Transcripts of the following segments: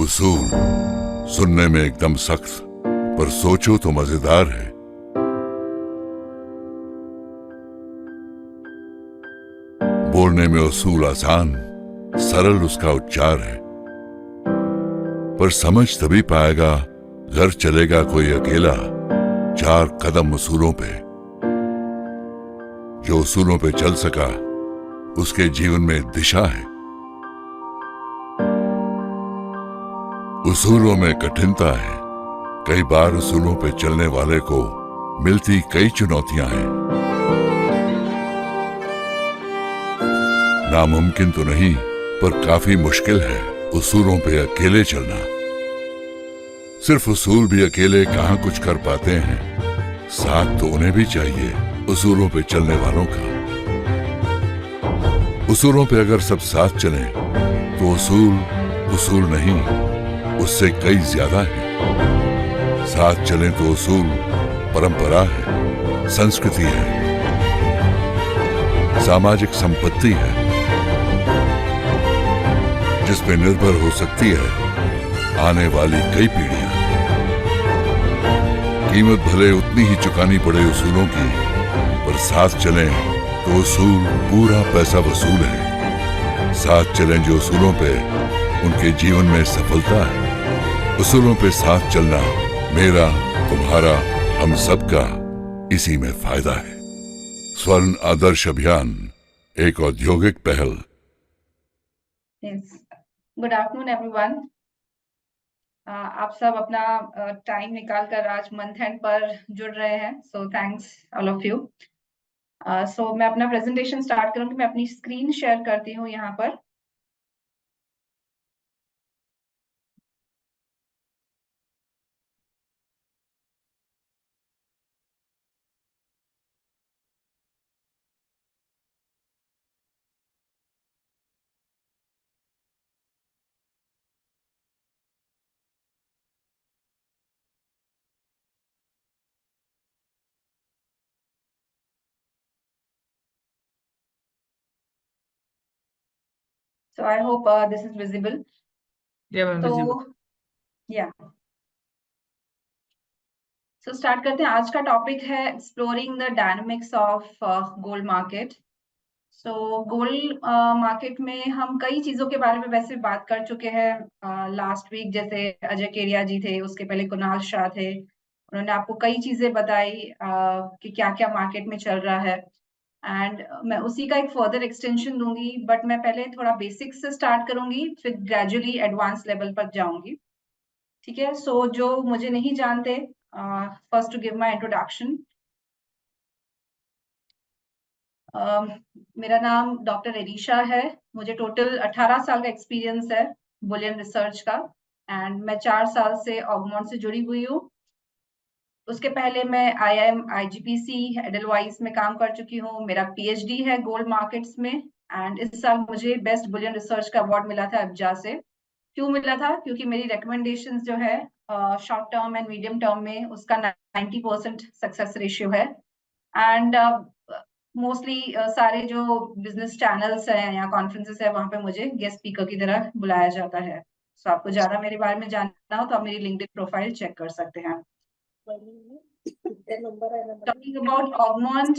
उसूल सुनने में एकदम सख्त, पर सोचो तो मजेदार है। बोलने में उसूल आसान, सरल उसका उच्चार है, पर समझ तभी पाएगा घर चलेगा कोई अकेला 4 कदम उसूलों पे। जो उसूलों पे चल सका उसके जीवन में दिशा है। उसूलों में कठिनता है, कई बार उसूलों पे चलने वाले को मिलती कई चुनौतियां हैं। नामुमकिन तो नहीं, पर काफी मुश्किल है उसूलों पे अकेले चलना। सिर्फ उसूल भी अकेले कहां कुछ कर पाते हैं, साथ तो उन्हें भी चाहिए उसूलों पे चलने वालों का। उसूलों पे अगर सब साथ चलें तो उसूल उसूल नहीं, उससे कई ज्यादा है। साथ चलें तो उसूल परंपरा है, संस्कृति है, सामाजिक संपत्ति है, जिस पे निर्भर हो सकती है आने वाली कई पीढ़ियां। कीमत भले उतनी ही चुकानी पड़े उसूलों की, पर साथ चलें तो उसूल पूरा पैसा वसूल है। साथ चलें जो उसूलों पे, उनके जीवन में सफलता है। उसूलों पे साथ चलना मेरा, तुम्हारा, हम सबका इसी में फायदा है। स्वर्ण आदर्श अभियान एक औद्योगिक पहल। Good afternoon everyone. आप सब अपना टाइम निकाल कर आज मंथ एंड पर जुड़ रहे हैं, so thanks all of you. So मैं अपना प्रेजेंटेशन स्टार्ट करूंगी। मैं अपनी स्क्रीन शेयर करती हूँ यहाँ पर। So I hope this is visible. Yeah, ma'am, visible. yeah. So start करते हैं। आज का टॉपिक है exploring the dynamics of gold market. So gold market में हम कई चीजों के बारे में वैसे बात कर चुके हैं लास्ट वीक। जैसे अजय केरिया जी थे, उसके पहले कुणाल शाह थे, उन्होंने आपको कई चीजें बताई कि क्या क्या मार्केट में चल रहा है। एंड मैं उसी का एक फर्दर एक्सटेंशन दूंगी, बट मैं पहले थोड़ा बेसिक्स से स्टार्ट करूंगी, फिर ग्रेजुअली एडवांस लेवल पर जाऊंगी। ठीक है। सो जो मुझे नहीं जानते, first to give my introduction. मेरा नाम डॉक्टर एलिशा है। मुझे टोटल 18 साल का एक्सपीरियंस है बुलियन रिसर्च का, एंड मैं 4 साल से ऑगमोंट से जुड़ी हुई हूँ। उसके पहले मैं IIM IGPC एडलवाइस में काम कर चुकी हूँ। मेरा PhD है गोल्ड मार्केट्स में, एंड इस साल मुझे बेस्ट बुलियन रिसर्च का अवार्ड मिला था अब्जा से। क्यों मिला था? क्योंकि मेरी रिकमेंडेशंस जो है short term and medium term में उसका 90% सक्सेस रेशियो है। एंड मोस्टली सारे जो बिजनेस चैनल्स हैं या कॉन्फ्रेंसेस है, वहां पे मुझे गेस्ट स्पीकर की तरह बुलाया जाता है। सो आपको ज्यादा मेरे बारे में जानना हो तो आप मेरी लिंक्डइन प्रोफाइल चेक कर सकते हैं। टॉकिंग अबाउट ऑगमोंट,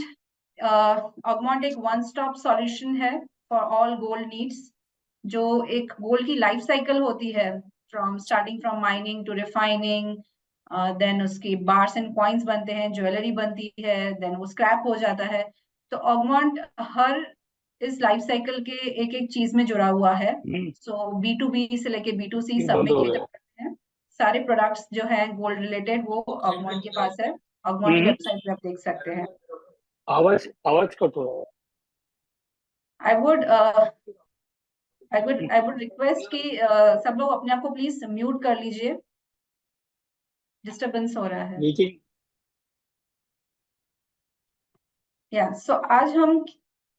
ऑगमोंट एक वन स्टॉप सॉल्यूशन है फॉर ऑल गोल्ड नीड्स। जो एक गोल्ड की लाइफ साइकिल होती है, starting from mining to refining, then उसके बार्स एंड कॉइन्स बनते हैं, ज्वेलरी बनती है, देन वो स्क्रैप हो जाता है। तो ऑगमोंट हर इस लाइफ साइकिल के एक एक चीज में जुड़ा हुआ है। सो B2B से लेके B2C सब में केटर करते हैं। सारे प्रोडक्ट्स जो हैं गोल्ड रिलेटेड वो ऑगमोंट के पास है। ऑगमोंट की वेबसाइट पे आप देख सकते हैं। आवाज कट हो रहा है। आई वुड रिक्वेस्ट कि सब लोग अपने आप को प्लीज म्यूट कर लीजिए, डिस्टरबेंस हो रहा है। सो आज हम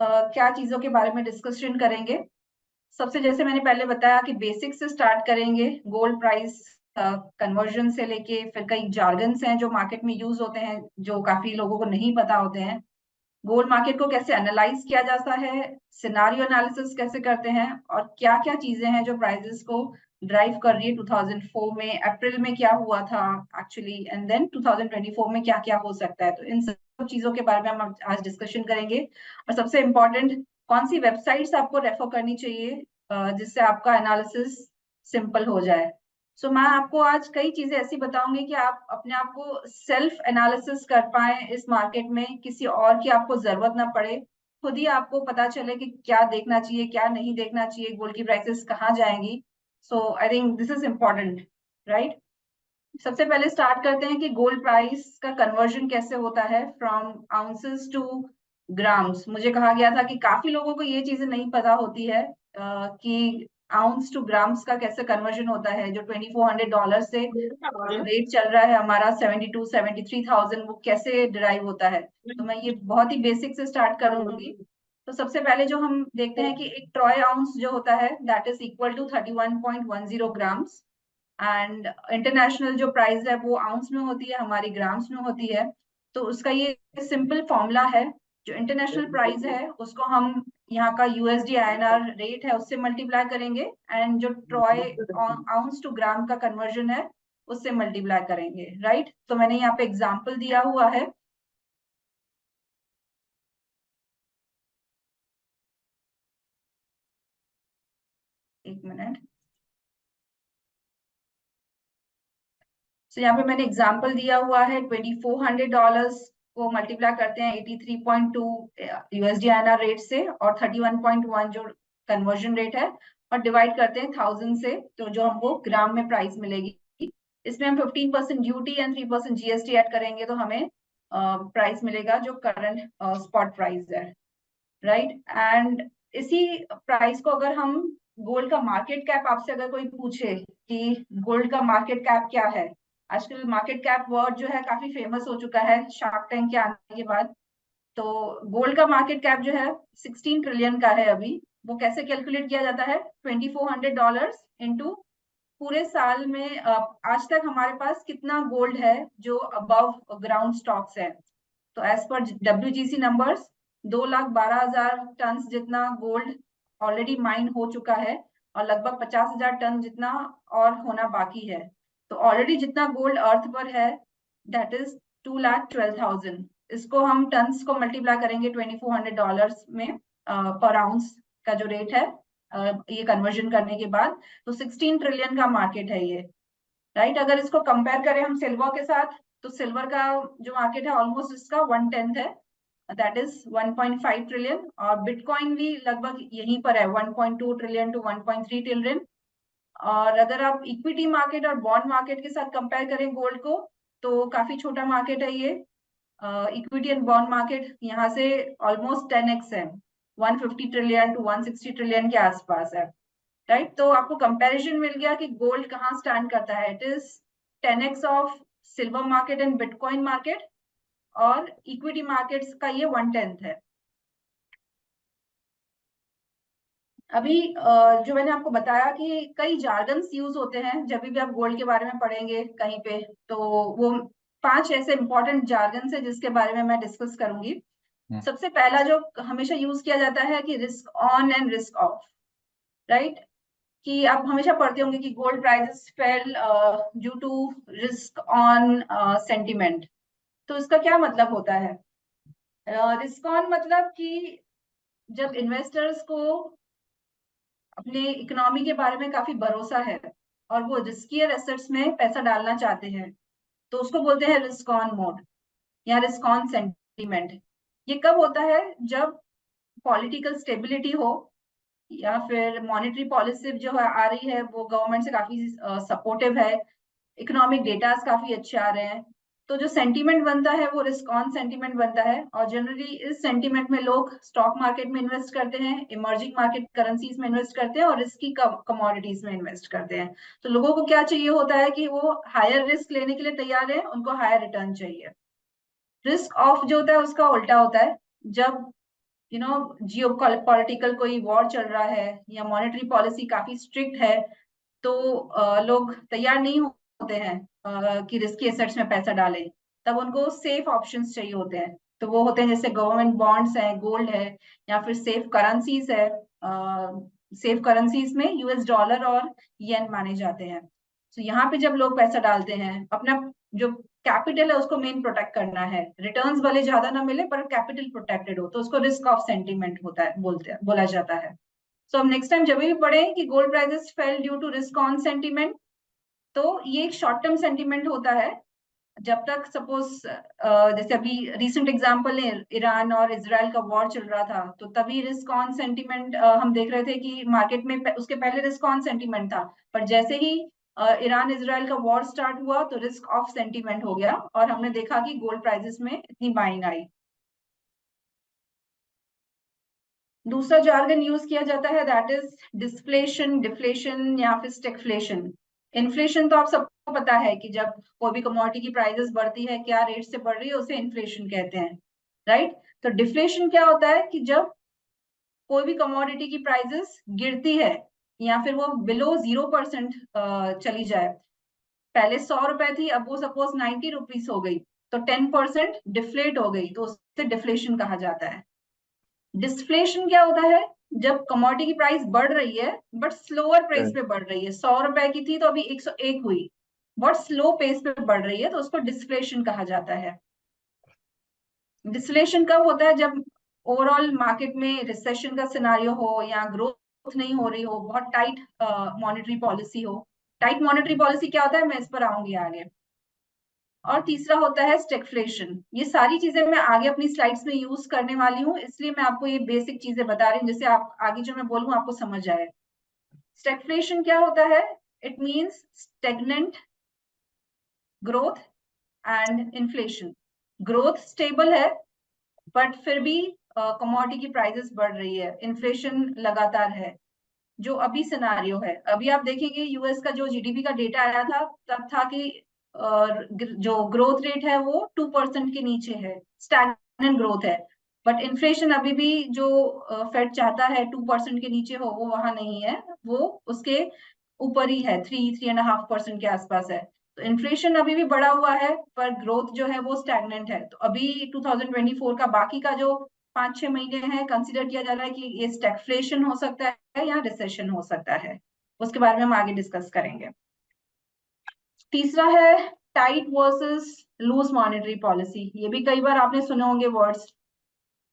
क्या चीजों के बारे में डिस्कशन करेंगे। सबसे जैसे मैंने पहले बताया कि बेसिक से स्टार्ट करेंगे, गोल्ड प्राइस कन्वर्जन से लेके, फिर कई जार्गन्स हैं जो मार्केट में यूज होते हैं जो काफी लोगों को नहीं पता होते हैं। गोल्ड मार्केट को कैसे एनालाइज किया जाता है, सिनारियो एनालिसिस कैसे करते हैं, और क्या क्या चीजें हैं जो प्राइसेस को ड्राइव कर रही है। 2004 में अप्रैल में क्या हुआ था एक्चुअली, एंड देन 2024 में क्या क्या हो सकता है। तो इन सब चीजों के बारे में हम आज डिस्कशन करेंगे। और सबसे इम्पोर्टेंट, कौन सी वेबसाइट्स आपको रेफर करनी चाहिए जिससे आपका एनालिसिस सिंपल हो जाए। सो मैं आपको आज कई चीजें ऐसी बताऊंगी कि आप अपने आप को सेल्फ एनालिसिस कर पाए इस मार्केट में, किसी और की आपको जरूरत ना पड़े, खुद ही आपको पता चले कि क्या देखना चाहिए क्या नहीं देखना चाहिए, गोल्ड की प्राइसेस कहाँ जाएंगी। So I think this is important, right. सबसे पहले स्टार्ट करते हैं कि गोल्ड प्राइस का कन्वर्जन कैसे होता है फ्रॉम आउंसेस टू ग्राम्स। मुझे कहा गया था कि काफी लोगों को ये चीजें नहीं पता होती है कि आउंस टू ग्राम्स का कैसे कन्वर्जन होता है। जो $2400 से जो रेट चल रहा है हमारा 72-73,000, वो कैसे डिराइव होता है। तो मैं ये बहुत ही बेसिक से स्टार्ट करूंगी। तो सबसे पहले जो हम देखते हैं कि एक ट्रॉय आउंस जो होता है that is equal to 31.10 grams, and international जो प्राइस है वो आउंस में होती है, हमारी ग्राम्स में होती है। तो उसका ये सिंपल फॉर्मूला है, जो इंटरनेशनल प्राइस है उसको हम यहाँ का USD INR रेट है उससे मल्टीप्लाई करेंगे, एंड जो ट्रॉय आउंस टू ग्राम का कन्वर्जन है उससे मल्टीप्लाई करेंगे, राइट। तो मैंने यहाँ पे एग्जांपल दिया हुआ है। एक मिनट। तो यहाँ पे मैंने एग्जांपल दिया हुआ है, $2400 को मल्टीप्लाई करते हैं 83.2 USD INR रेट से और 31.1 जो कन्वर्जन रेट है, और डिवाइड करते हैं 1000 से, तो जो हमको ग्राम में प्राइस मिलेगी। इसमें हम 15% ड्यूटी एंड 3% GST ऐड करेंगे तो हमें प्राइस मिलेगा जो करंट स्पॉट प्राइस है, राइट। एंड इसी प्राइस को अगर हम गोल्ड का मार्केट कैप, आपसे अगर कोई पूछे कि गोल्ड का मार्केट कैप क्या है, आजकल मार्केट कैप वर्ड जो है काफी फेमस हो चुका है शार्क टैंक के आने के बाद। तो गोल्ड का मार्केट कैप जो है 16 ट्रिलियन का है अभी। वो कैसे कैलकुलेट किया जाता है, $2400 इंटू पूरे साल में आज तक हमारे पास कितना गोल्ड है जो अबव ग्राउंड स्टॉक्स है। तो एज पर WGC नंबर्स 2,12,000 टन जितना गोल्ड ऑलरेडी माइन हो चुका है, और लगभग 50,000 टन जितना और होना बाकी है। तो ऑलरेडी जितना गोल्ड अर्थ पर है दैट इज 2,12,000। इसको हम टन्स को मल्टीप्लाई करेंगे $2400 में पर आउंस का जो रेट है ये कन्वर्जन करने के बाद, तो 16 ट्रिलियन का मार्केट है ये, राइट। अगर इसको कंपेयर करें हम सिल्वर के साथ, तो सिल्वर का जो मार्केट है ऑलमोस्ट इसका 1/10 है, दैट इज 1.5 ट्रिलियन। और बिटकॉइन भी लगभग यहीं पर है, 1.2 ट्रिलियन टू 1.3 ट्रिलियन। और अगर आप इक्विटी मार्केट और बॉन्ड मार्केट के साथ कंपेयर करें गोल्ड को, तो काफी छोटा मार्केट है ये। इक्विटी एंड बॉन्ड मार्केट यहाँ से ऑलमोस्ट 10x है, 150 ट्रिलियन टू 160 ट्रिलियन के आसपास है, राइट। तो आपको कंपैरिजन मिल गया कि गोल्ड कहाँ स्टैंड करता है। It is 10x of silver market and bitcoin market, और इक्विटी मार्केट्स का ये 1/10 है। अभी जो मैंने आपको बताया कि कई जार्गन्स यूज होते हैं जब भी आप गोल्ड के बारे में पढ़ेंगे कहीं पे, तो वो 5 ऐसे इंपॉर्टेंट जार्गन्स है जिसके बारे में मैं डिस्कस करूंगी। सबसे पहला जो हमेशा यूज किया जाता है कि risk on and risk off, right. कि आप हमेशा पढ़ते होंगे कि gold prices fell due to risk on sentiment. तो इसका क्या मतलब होता है, रिस्क ऑन मतलब कि जब इन्वेस्टर्स को अपने इकोनॉमी के बारे में काफी भरोसा है और वो रिस्कियर एसेट्स में पैसा डालना चाहते हैं, तो उसको बोलते हैं रिस्क ऑन मोड या रिस्क ऑन सेंटिमेंट। ये कब होता है, जब पॉलिटिकल स्टेबिलिटी हो या फिर मॉनेटरी पॉलिसी जो है आ रही है वो गवर्नमेंट से काफी सपोर्टिव है, इकोनॉमिक डेटास काफी अच्छे आ रहे हैं। तो जो सेंटीमेंट बनता है वो रिस्क ऑन सेंटीमेंट बनता है, और जनरली इस सेंटीमेंट में लोग स्टॉक मार्केट में इन्वेस्ट करते हैं, इमर्जिंग मार्केट करेंसीज में इन्वेस्ट करते हैं, और रिस्की कमोडिटीज में इन्वेस्ट करते हैं। तो लोगों को क्या चाहिए होता है कि वो हायर रिस्क लेने के लिए तैयार है, उनको हायर रिटर्न चाहिए। रिस्क ऑफ जो होता है उसका उल्टा होता है, जब जियो पॉलिटिकल कोई वॉर चल रहा है या मॉनेटरी पॉलिसी काफी स्ट्रिक्ट है, तो लोग तैयार नहीं होते हैं कि रिस्की एसेट्स में पैसा डालें, तब उनको सेफ ऑप्शंस चाहिए होते हैं। तो वो होते हैं जैसे गवर्नमेंट बॉन्ड्स है, गोल्ड है, या फिर सेफ करेंसीज है। सेफ करेंसीज में यूएस डॉलर और येन माने जाते हैं। तो यहाँ पे जब लोग पैसा डालते हैं, अपना जो कैपिटल है उसको मेन प्रोटेक्ट करना है, रिटर्न्स भले ज्यादा ना मिले पर कैपिटल प्रोटेक्टेड हो, तो उसको रिस्क ऑफ सेंटीमेंट होता है, बोला जाता है। सो हम नेक्स्ट टाइम जब भी पढ़ें कि gold prices fell due to risk on sentiment, तो ये एक शॉर्ट टर्म सेंटीमेंट होता है। जब तक सपोज जैसे अभी रिसेंट एग्जांपल है, ईरान और इजराइल का वॉर चल रहा था, तो तभी रिस्क ऑन सेंटीमेंट हम देख रहे थे कि मार्केट में उसके पहले रिस्क ऑन सेंटीमेंट था, पर जैसे ही ईरान इजराइल का वॉर स्टार्ट हुआ तो रिस्क ऑफ सेंटीमेंट हो गया और हमने देखा कि गोल्ड प्राइसेस में इतनी बाइंग आई। दूसरा जार्गन यूज किया जाता है, दैट इज डिस्फ्लेशन, डिफ्लेशन या फिर स्टैगफ्लेशन। इन्फ्लेशन तो आप सबको पता है कि जब कोई भी कमोडिटी की प्राइसेस बढ़ती है, क्या रेट से बढ़ रही है, उसे इन्फ्लेशन कहते हैं, राइट। तो डिफ्लेशन क्या होता है कि जब कोई भी कमोडिटी की प्राइसेस गिरती है या फिर वो बिलो 0% चली जाए। पहले 100 रुपए थी, अब वो सपोज 90 रुपीज हो गई, तो 10% डिफ्लेट हो गई, तो उसे डिफ्लेशन कहा जाता है। डिस्फ्लेशन क्या होता है, जब कमोडिटी की प्राइस बढ़ रही है बट स्लोअर पेस पे बढ़ रही है, 100 रुपए की थी तो अभी 101 हुई, बहुत स्लो पेस पे बढ़ रही है, तो उसको डिस्फ्लेशन कहा जाता है। डिस्फ्लेशन कब होता है, जब ओवरऑल मार्केट में रिसेशन का सिनारियो हो या ग्रोथ नहीं हो रही हो, बहुत टाइट मॉनेटरी पॉलिसी हो। टाइट मॉनेटरी पॉलिसी क्या होता है, मैं इस पर आऊंगी आगे। और तीसरा होता है स्टैगफ्लेशन। ये सारी चीजें मैं आगे अपनी स्लाइड्स में यूज करने वाली हूँ, इसलिए मैं आपको ये बेसिक चीजें बता रही हूँ जिससे आप आगे जो मैं बोलूँ आपको समझ आए। स्टैगफ्लेशन क्या होता है, it means stagnant growth and inflation. Growth stable है बट फिर भी कमोडिटी की प्राइसेस बढ़ रही है, इन्फ्लेशन लगातार है। जो अभी सिनारियो है, अभी आप देखेंगे यूएस का जो जीडीपी का डेटा आया था, तब था कि जो ग्रोथ रेट है वो 2% के नीचे है, स्टैग्नेंट ग्रोथ है। बट इन्फ्लेशन अभी भी जो फेड चाहता है 2% के नीचे हो, वो वहां नहीं है, वो उसके ऊपर ही है, 3-3.5% के आसपास है। तो इन्फ्लेशन अभी भी बढ़ा हुआ है पर ग्रोथ जो है वो स्टैग्नेंट है। तो अभी 2024 का बाकी का जो 5-6 महीने हैं, कंसिडर किया जा रहा है कि ये स्टैगफ्लेशन हो सकता है या रिसेशन हो सकता है। उसके बारे में हम आगे डिस्कस करेंगे। तीसरा है tight versus loose monetary policy. ये भी कई बार आपने सुने होंगे वर्ड्स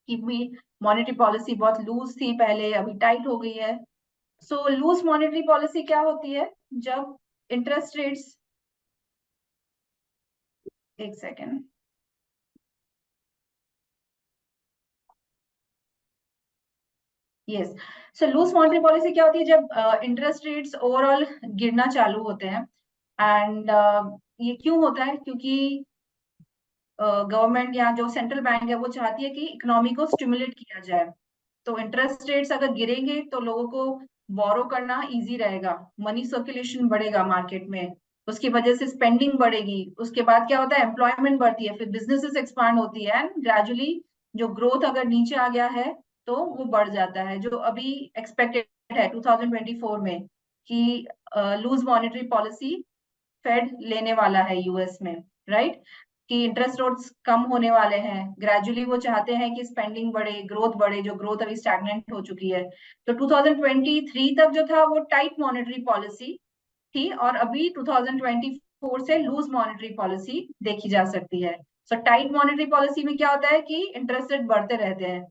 कि भी मॉनेटरी पॉलिसी बहुत लूज थी पहले, अभी टाइट हो गई है। सो लूज मॉनेटरी पॉलिसी क्या होती है, जब इंटरेस्ट रेट्स, एक सेकेंड, यस। सो लूज मॉनेटरी पॉलिसी क्या होती है, जब इंटरेस्ट रेट्स ओवरऑल गिरना चालू होते हैं। एंड ये क्यों होता है, क्योंकि गवर्नमेंट या जो सेंट्रल बैंक है वो चाहती है कि इकोनॉमी को स्टिमुलेट किया जाए। तो इंटरेस्ट रेट्स अगर गिरेंगे तो लोगों को बोरो करना इजी रहेगा, मनी सर्कुलेशन बढ़ेगा मार्केट में, उसकी वजह से स्पेंडिंग बढ़ेगी। उसके बाद क्या होता है, एम्प्लॉयमेंट बढ़ती है, फिर बिजनेसेस एक्सपांड होती है, एंड ग्रेजुअली जो ग्रोथ अगर नीचे आ गया है तो वो बढ़ जाता है। जो अभी एक्सपेक्टेड है 2024 में कि लूज मॉनेटरी पॉलिसी फेड लेने वाला है यूएस में, राइट, कि इंटरेस्ट रेट्स कम होने वाले हैं। ग्रेजुअली वो चाहते हैं कि स्पेंडिंग बढ़े, ग्रोथ बढ़े, जो ग्रोथ अभी स्टैग्नेंट हो चुकी है। तो 2023 तक जो था वो टाइट मॉनेटरी पॉलिसी थी, और अभी 2024 से लूज मॉनेटरी पॉलिसी देखी जा सकती है। सो टाइट मॉनेटरी पॉलिसी में क्या होता है कि इंटरेस्ट रेट बढ़ते रहते हैं,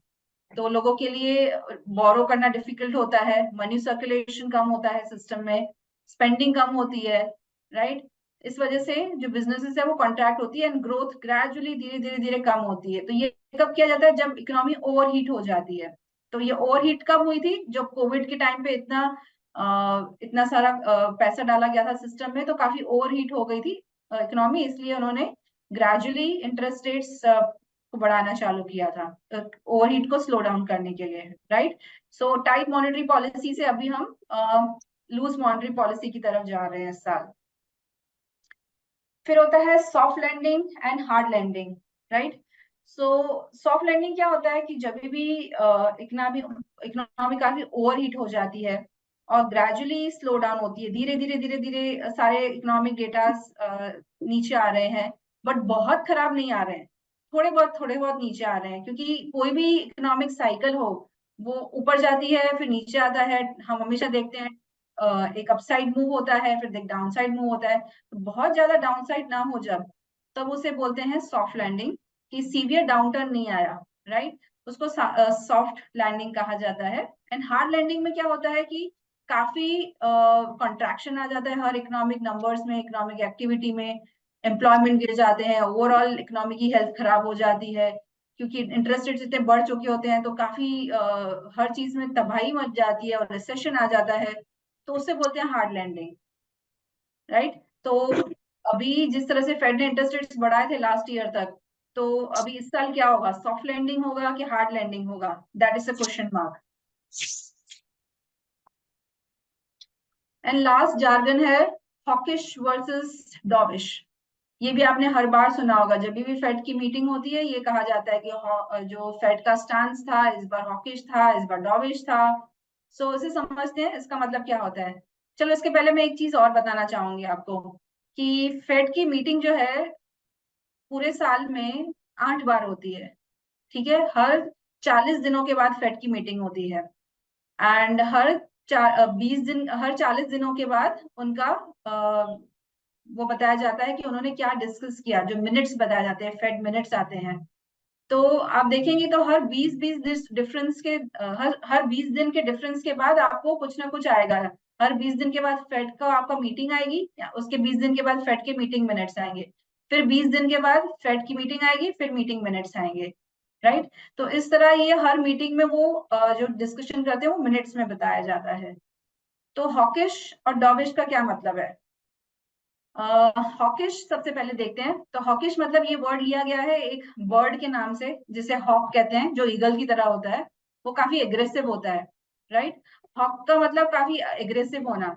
तो लोगों के लिए बोरो करना डिफिकल्ट होता है, मनी सर्कुलेशन कम होता है सिस्टम में, स्पेंडिंग कम होती है, राइट। इस वजह से जो बिजनेसेस है वो कॉन्ट्रैक्ट होती है एंड ग्रोथ ग्रेजुअली धीरे धीरे धीरे कम होती है। तो ये कब किया जाता है, जब इकोनॉमी ओवरहीट हो जाती है। तो ये ओवरहीट कब हुई थी, जब कोविड के टाइम पे इतना सारा पैसा डाला गया था सिस्टम में, तो काफी ओवरहीट हो गई थी इकोनॉमी, इसलिए उन्होंने ग्रेजुअली इंटरेस्ट रेट्स को बढ़ाना चालू किया था ओवरहीट को स्लो डाउन करने के लिए, राइट। सो टाइट मॉनेटरी पॉलिसी से अभी हम लूज मॉनेटरी पॉलिसी की तरफ जा रहे हैं इस साल। फिर होता है soft landing and hard landing, right. So soft landing क्या होता है कि जब भी इकोनॉमी काफी ओवरहीट हो जाती है और ग्रेजुअली स्लो डाउन होती है, धीरे धीरे धीरे धीरे सारे इकोनॉमिक डेटा नीचे आ रहे हैं, बट बहुत खराब नहीं आ रहे हैं। थोड़े बहुत नीचे आ रहे हैं, क्योंकि कोई भी इकोनॉमिक साइकिल हो वो ऊपर जाती है फिर नीचे आता है। हम हमेशा देखते हैं एक अपसाइड मूव होता है फिर एक डाउनसाइड मूव होता है। तो बहुत ज्यादा डाउनसाइड ना हो जब, तब उसे बोलते हैं सॉफ्ट लैंडिंग, कि सीवियर डाउनटर्न नहीं आया, राइट। उसको सॉफ्ट लैंडिंग कहा जाता है। एंड हार्ड लैंडिंग में क्या होता है कि काफी कंट्रैक्शन आ जाता है हर इकोनॉमिक नंबर्स में, इकोनॉमिक एक्टिविटी में, एम्प्लॉयमेंट गिर जाते हैं, ओवरऑल इकोनॉमी की हेल्थ खराब हो जाती है, क्योंकि इंटरेस्ट रेट्स इतने बढ़ चुके होते हैं तो काफी हर चीज में तबाही मच जाती है और रिसेशन आ जाता है। तो उसे बोलते हैं हार्ड लैंडिंग, राइट। तो अभी जिस तरह से फेड ने इंटरेस्ट रेट्स बढ़ाए थे लास्ट ईयर तक, तो अभी इस साल क्या होगा, सॉफ्ट लैंडिंग होगा कि हार्ड लैंडिंग होगा, that is a question mark. And last jargon है हॉकिश वर्सेस डॉविश। ये भी आपने हर बार सुना होगा, जब भी फेड की मीटिंग होती है ये कहा जाता है कि जो फेड का स्टांस था इस बार हॉकिश था, इस बार डॉविश था। सो इसे समझते हैं, इसका मतलब क्या होता है। चलो इसके पहले मैं एक चीज और बताना चाहूंगी आपको, कि फेड की मीटिंग जो है पूरे साल में 8 बार होती है, ठीक है। हर 40 दिनों के बाद फेड की मीटिंग होती है। एंड हर 20 दिन, हर 40 दिनों के बाद उनका वो बताया जाता है कि उन्होंने क्या डिस्कस किया, जो मिनट्स बताए जाते हैं, फेड मिनट्स आते हैं। तो आप देखेंगे तो हर 20 डिफरेंस के हर 20 दिन के डिफरेंस के बाद आपको कुछ ना कुछ आएगा। हर 20 दिन के बाद फेड का आपका मीटिंग आएगी, उसके 20 दिन के बाद फेड के मीटिंग मिनट्स आएंगे, फिर 20 दिन के बाद फेड की मीटिंग आएगी, फिर मीटिंग मिनट्स आएंगे, राइट। तो इस तरह ये हर मीटिंग में वो जो डिस्कशन करते हैं वो मिनट्स में बताया जाता है। तो हॉकिश और डॉविश का क्या मतलब है। हॉकिश सबसे पहले देखते हैं। तो हॉकिश मतलब ये वर्ड लिया गया है एक बर्ड के नाम से, जिसे हॉक कहते हैं, जो ईगल की तरह होता है, वो काफी एग्रेसिव होता है, राइट। हॉक का मतलब काफी एग्रेसिव होना।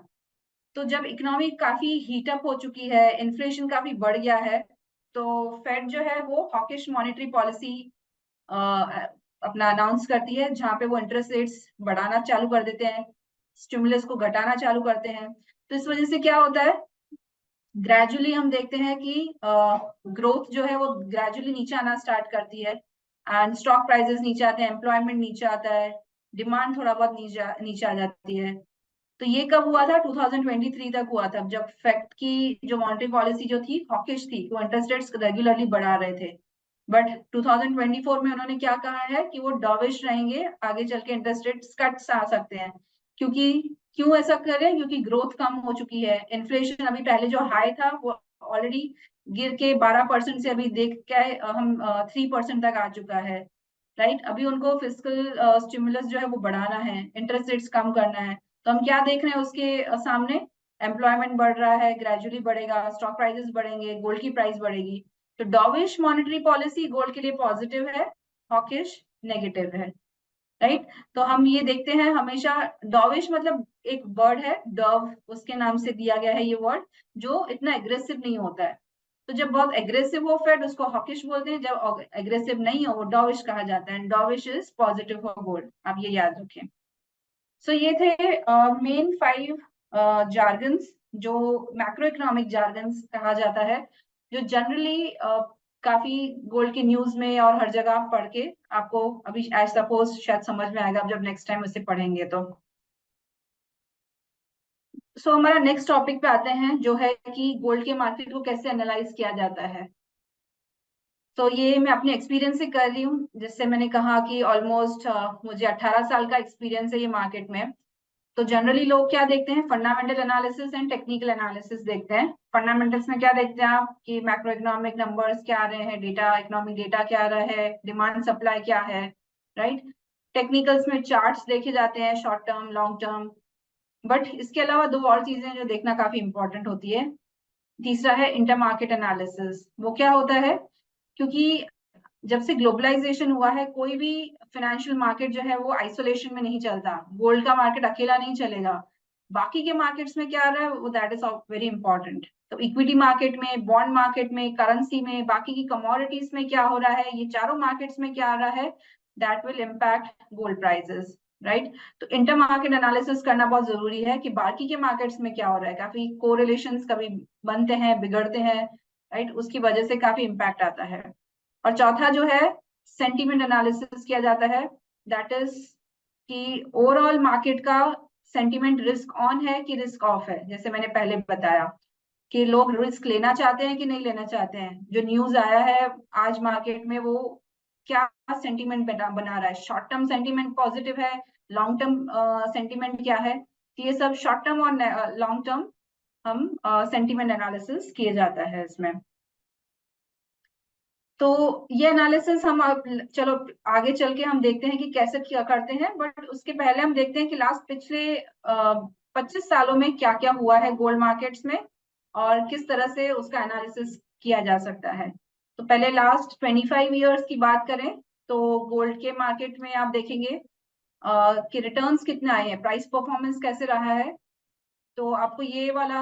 तो जब इकोनॉमी काफी हीटअप हो चुकी है, इन्फ्लेशन काफी बढ़ गया है, तो फेड जो है वो हॉकिश मॉनेटरी पॉलिसी अपना अनाउंस करती है, जहां पे वो इंटरेस्ट रेट्स बढ़ाना चालू कर देते हैं, स्टिमुलस को घटाना चालू करते हैं। तो इस वजह से क्या होता है, ग्रेजुअली हम देखते हैं कि ग्रोथ जो है वो ग्रेजुअली नीचे आना स्टार्ट करती है, एंड स्टॉक प्राइसेस नीचे आते हैं, एम्प्लॉयमेंट नीचे आता है, डिमांड थोड़ा बहुत नीचे आ जाती है। तो ये कब हुआ था, 2023 तक हुआ था, जब फेड की जो मॉनेटरी पॉलिसी जो थी हॉकिश थी, वो इंटरेस्ट रेट्स रेगुलरली बढ़ा रहे थे। बट 2024 में उन्होंने क्या कहा है कि वो डॉविश रहेंगे, आगे चल के इंटरेस्ट रेट्स कट्स आ सकते हैं। क्योंकि क्यों ऐसा कर रहे हैं, क्योंकि ग्रोथ कम हो चुकी है, इन्फ्लेशन अभी पहले जो हाई था वो ऑलरेडी गिर के 12% से अभी देख के हम 3% तक आ चुका है, राइट। अभी उनको फिस्कल स्टिमुलस जो है वो बढ़ाना है, इंटरेस्ट रेट्स कम करना है। तो हम क्या देख रहे हैं उसके सामने, एम्प्लॉयमेंट बढ़ रहा है, ग्रेजुअली बढ़ेगा, स्टॉक प्राइसेस बढ़ेंगे, गोल्ड की प्राइस बढ़ेगी। तो डॉविश मॉनेटरी पॉलिसी गोल्ड के लिए पॉजिटिव है, हॉकिश नेगेटिव है, राइट। तो हम ये देखते हैं हमेशा, डॉविश मतलब एक बर्ड है, डव उसके नाम से दिया गया है ये वर्ड, जो इतना एग्रेसिव नहीं होता है। तो जब बहुत एग्रेसिव हो फेड उसको हॉकिश बोलते हैं, जब एग्रेसिव नहीं हो वो डॉविश कहा जाता है। डॉविश इज पॉजिटिव फॉर गोल्ड, आप ये याद रखें। सो ये थे मेन 5 जार्गन्स, जो मैक्रो इकोनॉमिक जार्गन्स कहा जाता है, जो जनरली काफी गोल्ड के न्यूज में और हर जगह आप पढ़ के आपको अभी आई सपोज शायद समझ में आएगा, आप जब नेक्स्ट टाइम उसे पढ़ेंगे तो। सो हमारा नेक्स्ट टॉपिक पे आते हैं, जो है कि गोल्ड के मार्केट को कैसे एनालाइज किया जाता है। तो ये मैं अपने एक्सपीरियंस से कर रही हूँ, जिससे मैंने कहा कि ऑलमोस्ट मुझे 18 साल का एक्सपीरियंस है ये मार्केट में। तो जनरली लोग क्या देखते हैं, fundamental analysis and technical analysis देखते हैं। फंडामेंटल्स में क्या देखते हैं आप, कि मैक्रो इकोनॉमिक नंबर्स क्या आ रहे हैं, डेटा, इकोनॉमिक डेटा क्या आ रहा है, डिमांड सप्लाई क्या है, राइट। टेक्निकल्स में चार्ट्स देखे जाते हैं, short term, long term. But इसके अलावा 2 और चीजें जो देखना काफी इंपॉर्टेंट होती है। तीसरा है इंटर मार्केट एनालिसिस। वो क्या होता है, क्योंकि जब से ग्लोबलाइजेशन हुआ है, कोई भी फाइनेंशियल मार्केट जो है वो आइसोलेशन में नहीं चलता, गोल्ड का मार्केट अकेला नहीं चलेगा, बाकी के मार्केट्स में क्या आ रहा है वो, दैट इज वेरी इंपॉर्टेंट। तो इक्विटी मार्केट में, बॉन्ड मार्केट में, करेंसी में, बाकी की कमोडिटीज में क्या हो रहा है, ये चारों मार्केट्स में क्या आ रहा है, that will impact gold prices, right. तो इंटर मार्केट एनालिसिस करना बहुत जरूरी है कि बाकी के मार्केट्स में क्या हो रहा है, काफी कोरिलेशंस कभी बनते हैं, बिगड़ते हैं, राइट, उसकी वजह से काफी इम्पैक्ट आता है। और चौथा जो है सेंटीमेंट एनालिसिस किया जाता है, दैट इज कि ओवरऑल मार्केट का सेंटीमेंट रिस्क ऑन है कि रिस्क ऑफ है। जैसे मैंने पहले बताया कि लोग रिस्क लेना चाहते हैं कि नहीं लेना चाहते हैं। जो न्यूज आया है आज मार्केट में, वो क्या सेंटीमेंट बना रहा है, शॉर्ट टर्म सेंटीमेंट पॉजिटिव है, लॉन्ग टर्म सेंटीमेंट क्या है। तो ये सब शॉर्ट टर्म और लॉन्ग टर्म हम सेंटीमेंट एनालिसिस किए जाता है इसमें। तो ये एनालिसिस हम चलो आगे चल के हम देखते हैं कि कैसे क्या करते हैं, बट उसके पहले हम देखते हैं कि लास्ट पिछले 25 सालों में क्या क्या हुआ है गोल्ड मार्केट्स में और किस तरह से उसका एनालिसिस किया जा सकता है। तो पहले लास्ट 25 इयर्स की बात करें तो गोल्ड के मार्केट में आप देखेंगे कि रिटर्न्स कितने आए हैं, प्राइस परफॉर्मेंस कैसे रहा है। तो आपको ये वाला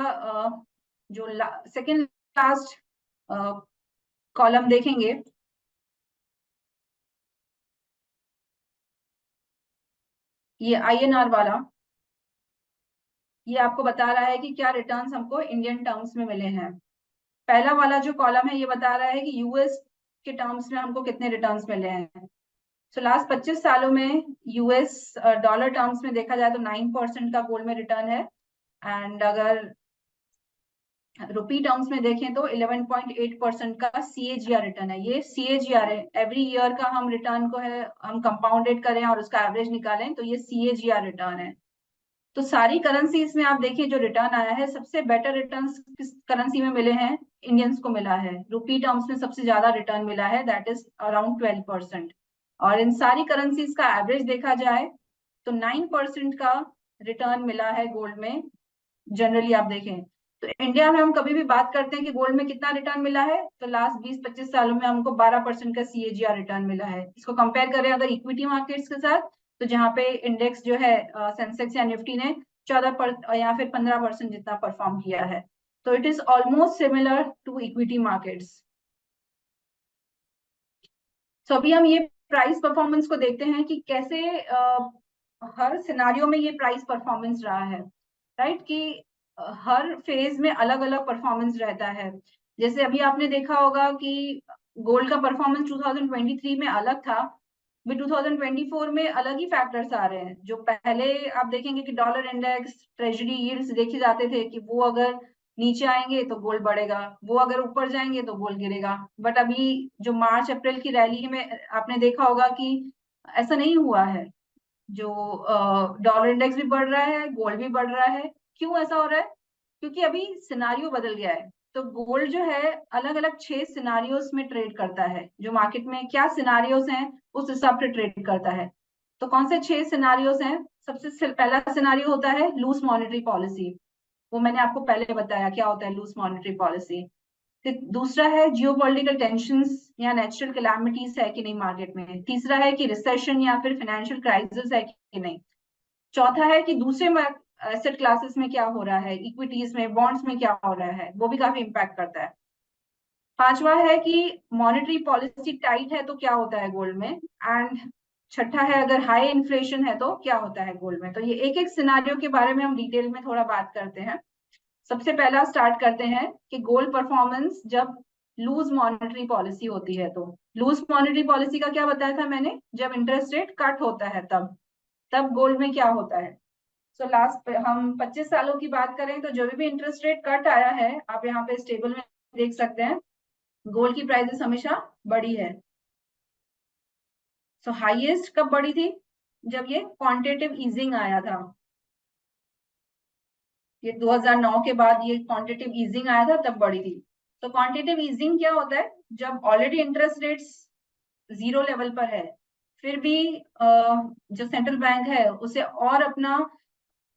जो सेकेंड लास्ट कॉलम देखेंगे, ये INR वाला, ये आपको बता रहा है कि क्या रिटर्न्स हमको इंडियन टर्म्स में मिले हैं। पहला वाला जो कॉलम है ये बता रहा है कि यूएस के टर्म्स में हमको कितने रिटर्न्स मिले हैं। सो लास्ट 25 सालों में यूएस डॉलर टर्म्स में देखा जाए तो 9% का गोल्ड में रिटर्न है, एंड अगर रुपी टर्म्स में देखें तो 11.8% का CAGR रिटर्न है। ये CAGR है, एवरी ईयर का हम रिटर्न को है हम कंपाउंडेड करें और उसका एवरेज निकालें तो ये CAGR रिटर्न है। तो सारी करेंसीज में आप देखिए जो रिटर्न आया है, सबसे बेटर रिटर्न किस करेंसी में मिले हैं, इंडियंस को मिला है। रुपी टर्म्स में सबसे ज्यादा रिटर्न मिला है, दैट इज अराउंड 12%। और इन सारी करेंसीज का एवरेज देखा जाए तो 9% का रिटर्न मिला है गोल्ड में। जनरली आप देखें तो इंडिया में हम कभी भी बात करते हैं कि गोल्ड में कितना रिटर्न मिला है, तो लास्ट 20-25 सालों में हमको 12% का CAGR रिटर्न मिला है। इसको कंपेयर करें अगर इक्विटी मार्केट्स के साथ, तो जहाँ पे इंडेक्स जो है सेंसेक्स या निफ्टी ने 14 या फिर 15% जितना परफॉर्म किया है। तो it is almost similar to equity markets. तो अभी हम ये प्राइस परफॉर्मेंस को देखते हैं कि कैसे हर सिनारियो में ये प्राइस परफॉर्मेंस रहा है, राइट, कि हर फेज में अलग अलग परफॉर्मेंस रहता है। जैसे अभी आपने देखा होगा कि गोल्ड का परफॉर्मेंस 2023 में अलग था, भी 2024 में अलग ही फैक्टर्स आ रहे हैं। जो पहले आप देखेंगे कि डॉलर इंडेक्स, ट्रेजरी यील्ड्स देखे जाते थे कि वो अगर नीचे आएंगे तो गोल्ड बढ़ेगा, वो अगर ऊपर जाएंगे तो गोल्ड गिरेगा। बट अभी जो मार्च अप्रैल की रैली में आपने देखा होगा कि ऐसा नहीं हुआ है। जो डॉलर इंडेक्स भी बढ़ रहा है, गोल्ड भी बढ़ रहा है। क्यों ऐसा हो रहा है? क्योंकि अभी सिनारियो बदल गया है। तो गोल्ड जो है अलग अलग 6 सिनारियोस में ट्रेड करता है। जो मार्केट में क्या सिनारियोस हैं उस हिसाब से ट्रेड करता है। तो कौन से 6 सिनारियोस हैं? सबसे पहला सिनारियो होता है लूज मॉनेटरी पॉलिसी। वो मैंने आपको पहले बताया क्या होता है लूज मॉनेटरी पॉलिसी। फिर दूसरा है जियोपॉलिटिकल टेंशंस या नेचुरल कैलामिटीज है कि नहीं मार्केट में। तीसरा है कि रिसेशन या फिर फाइनेंशियल क्राइसिस है कि नहीं। चौथा है कि दूसरे एसेट क्लासेस में क्या हो रहा है, इक्विटीज में, बॉन्ड्स में क्या हो रहा है, वो भी काफी इम्पैक्ट करता है। पांचवा है कि मॉनेटरी पॉलिसी टाइट है तो क्या होता है गोल्ड में। एंड छठा है अगर हाई इन्फ्लेशन है तो क्या होता है गोल्ड में। तो ये एक एक सिनारियो के बारे में हम डिटेल में थोड़ा बात करते हैं। सबसे पहला स्टार्ट करते हैं कि गोल्ड परफॉर्मेंस जब लूज मॉनेटरी पॉलिसी होती है। तो लूज मॉनेटरी पॉलिसी का क्या बताया था मैंने, जब इंटरेस्ट रेट कट होता है तब गोल्ड में क्या होता है। सो लास्ट हम 25 सालों की बात करें तो जो भी इंटरेस्ट रेट कट आया है, आप यहाँ पे इस टेबल में देख सकते हैं, गोल्ड की प्राइसेस हमेशा बढ़ी है। सो हाईएस्ट कब बढ़ी थी? जब ये क्वांटिटेटिव ईजिंग आया था। ये 2009 के बाद ये क्वांटिटेटिव ईजिंग आया था तब बढ़ी थी। तो क्वांटिटेटिव ईजिंग क्या होता है? जब ऑलरेडी इंटरेस्ट रेट्स 0 लेवल पर है, फिर भी जो सेंट्रल बैंक है उसे और अपना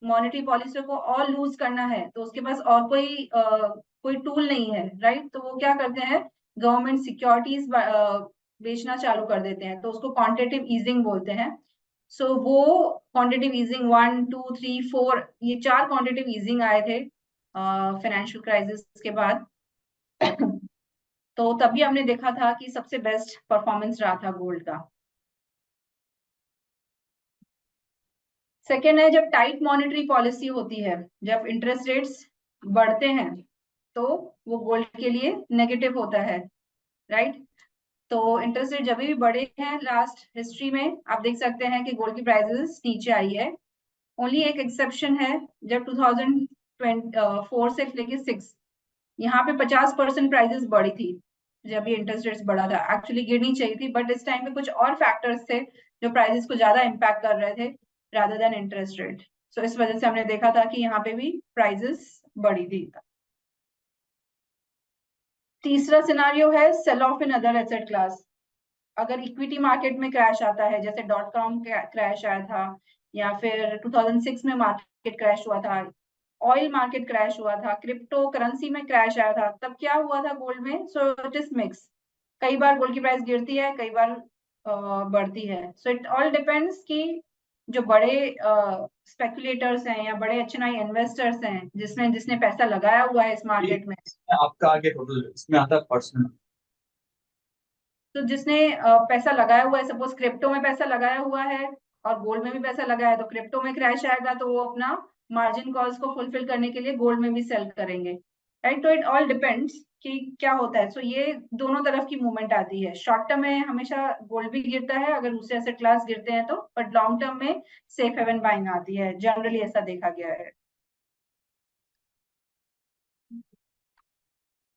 मॉनेटरी पॉलिसी को और लूज करना है, तो उसके पास और कोई टूल नहीं है, राइट। तो वो क्या करते हैं, गवर्नमेंट सिक्योरिटीज बेचना चालू कर देते हैं, तो उसको क्वांटिटेटिव ईजिंग बोलते हैं। सो वो क्वांटिटेटिव ईजिंग 1, 2, 3, 4, ये 4 क्वांटिटेटिव ईजिंग आए थे फाइनेंशियल क्राइसिस के बाद। तो तभी हमने देखा था कि सबसे बेस्ट परफॉर्मेंस रहा था गोल्ड का। सेकेंड है जब टाइट मॉनेटरी पॉलिसी होती है, जब इंटरेस्ट रेट्स बढ़ते हैं तो वो गोल्ड के लिए नेगेटिव होता है, राइट। तो इंटरेस्ट रेट जब भी बढ़े हैं लास्ट हिस्ट्री में, आप देख सकते हैं कि गोल्ड की प्राइसेस नीचे आई है। ओनली एक एक्सेप्शन है, जब 2004 से लेके 6 यहाँ पे 50% प्राइसेस बढ़ी थी जब ये इंटरेस्ट रेट्स बढ़ा था। एक्चुअली गिरनी चाहिए थी, बट इस टाइम पे कुछ और फैक्टर्स थे जो प्राइसेस को ज्यादा इम्पैक्ट कर रहे थे रादर देन इंटरेस्ट रेट। सो इस वजह से हमने देखा था कि यहाँ पे भी प्राइसेस बढ़ी थी। तीसरा सिनारियो है sell off in other asset class. अगर इक्विटी मार्केट में क्रैश आता है, जैसे .com क्रैश आया था, या फिर 2006 में मार्केट क्रैश हुआ था, ऑयल मार्केट क्रैश हुआ था, क्रिप्टो करेंसी में क्रैश आया था, तब क्या हुआ था गोल्ड में? So it is mix. कई बार गोल्ड की प्राइस गिरती है, कई बार बढ़ती है। सो इट ऑल डिपेंड्स कि जो बड़े स्पेकुलेटर्स हैं या बड़े HNI इन्वेस्टर्स हैं, जिसने पैसा लगाया हुआ है इस मार्केट में, आपका आगे टोटल इसमें आता है पर्सनल। तो जिसने पैसा लगाया हुआ है, सपोज क्रिप्टो में पैसा लगाया हुआ है और गोल्ड में भी पैसा लगाया है, तो क्रिप्टो में क्रैश आएगा तो वो अपना मार्जिन कॉल्स को फुलफिल करने के लिए गोल्ड में भी सेल करेंगे, राइट? तो इट ऑल डिपेंड्स कि क्या होता है। सो ये दोनों तरफ की मूवमेंट आती है। शॉर्ट टर्म में हमेशा गोल्ड भी गिरता है अगर दूसरे एसेट क्लास गिरते हैं तो, बट लॉन्ग टर्म में सेफ हेवन बाइंग आती है, जनरली ऐसा देखा गया है।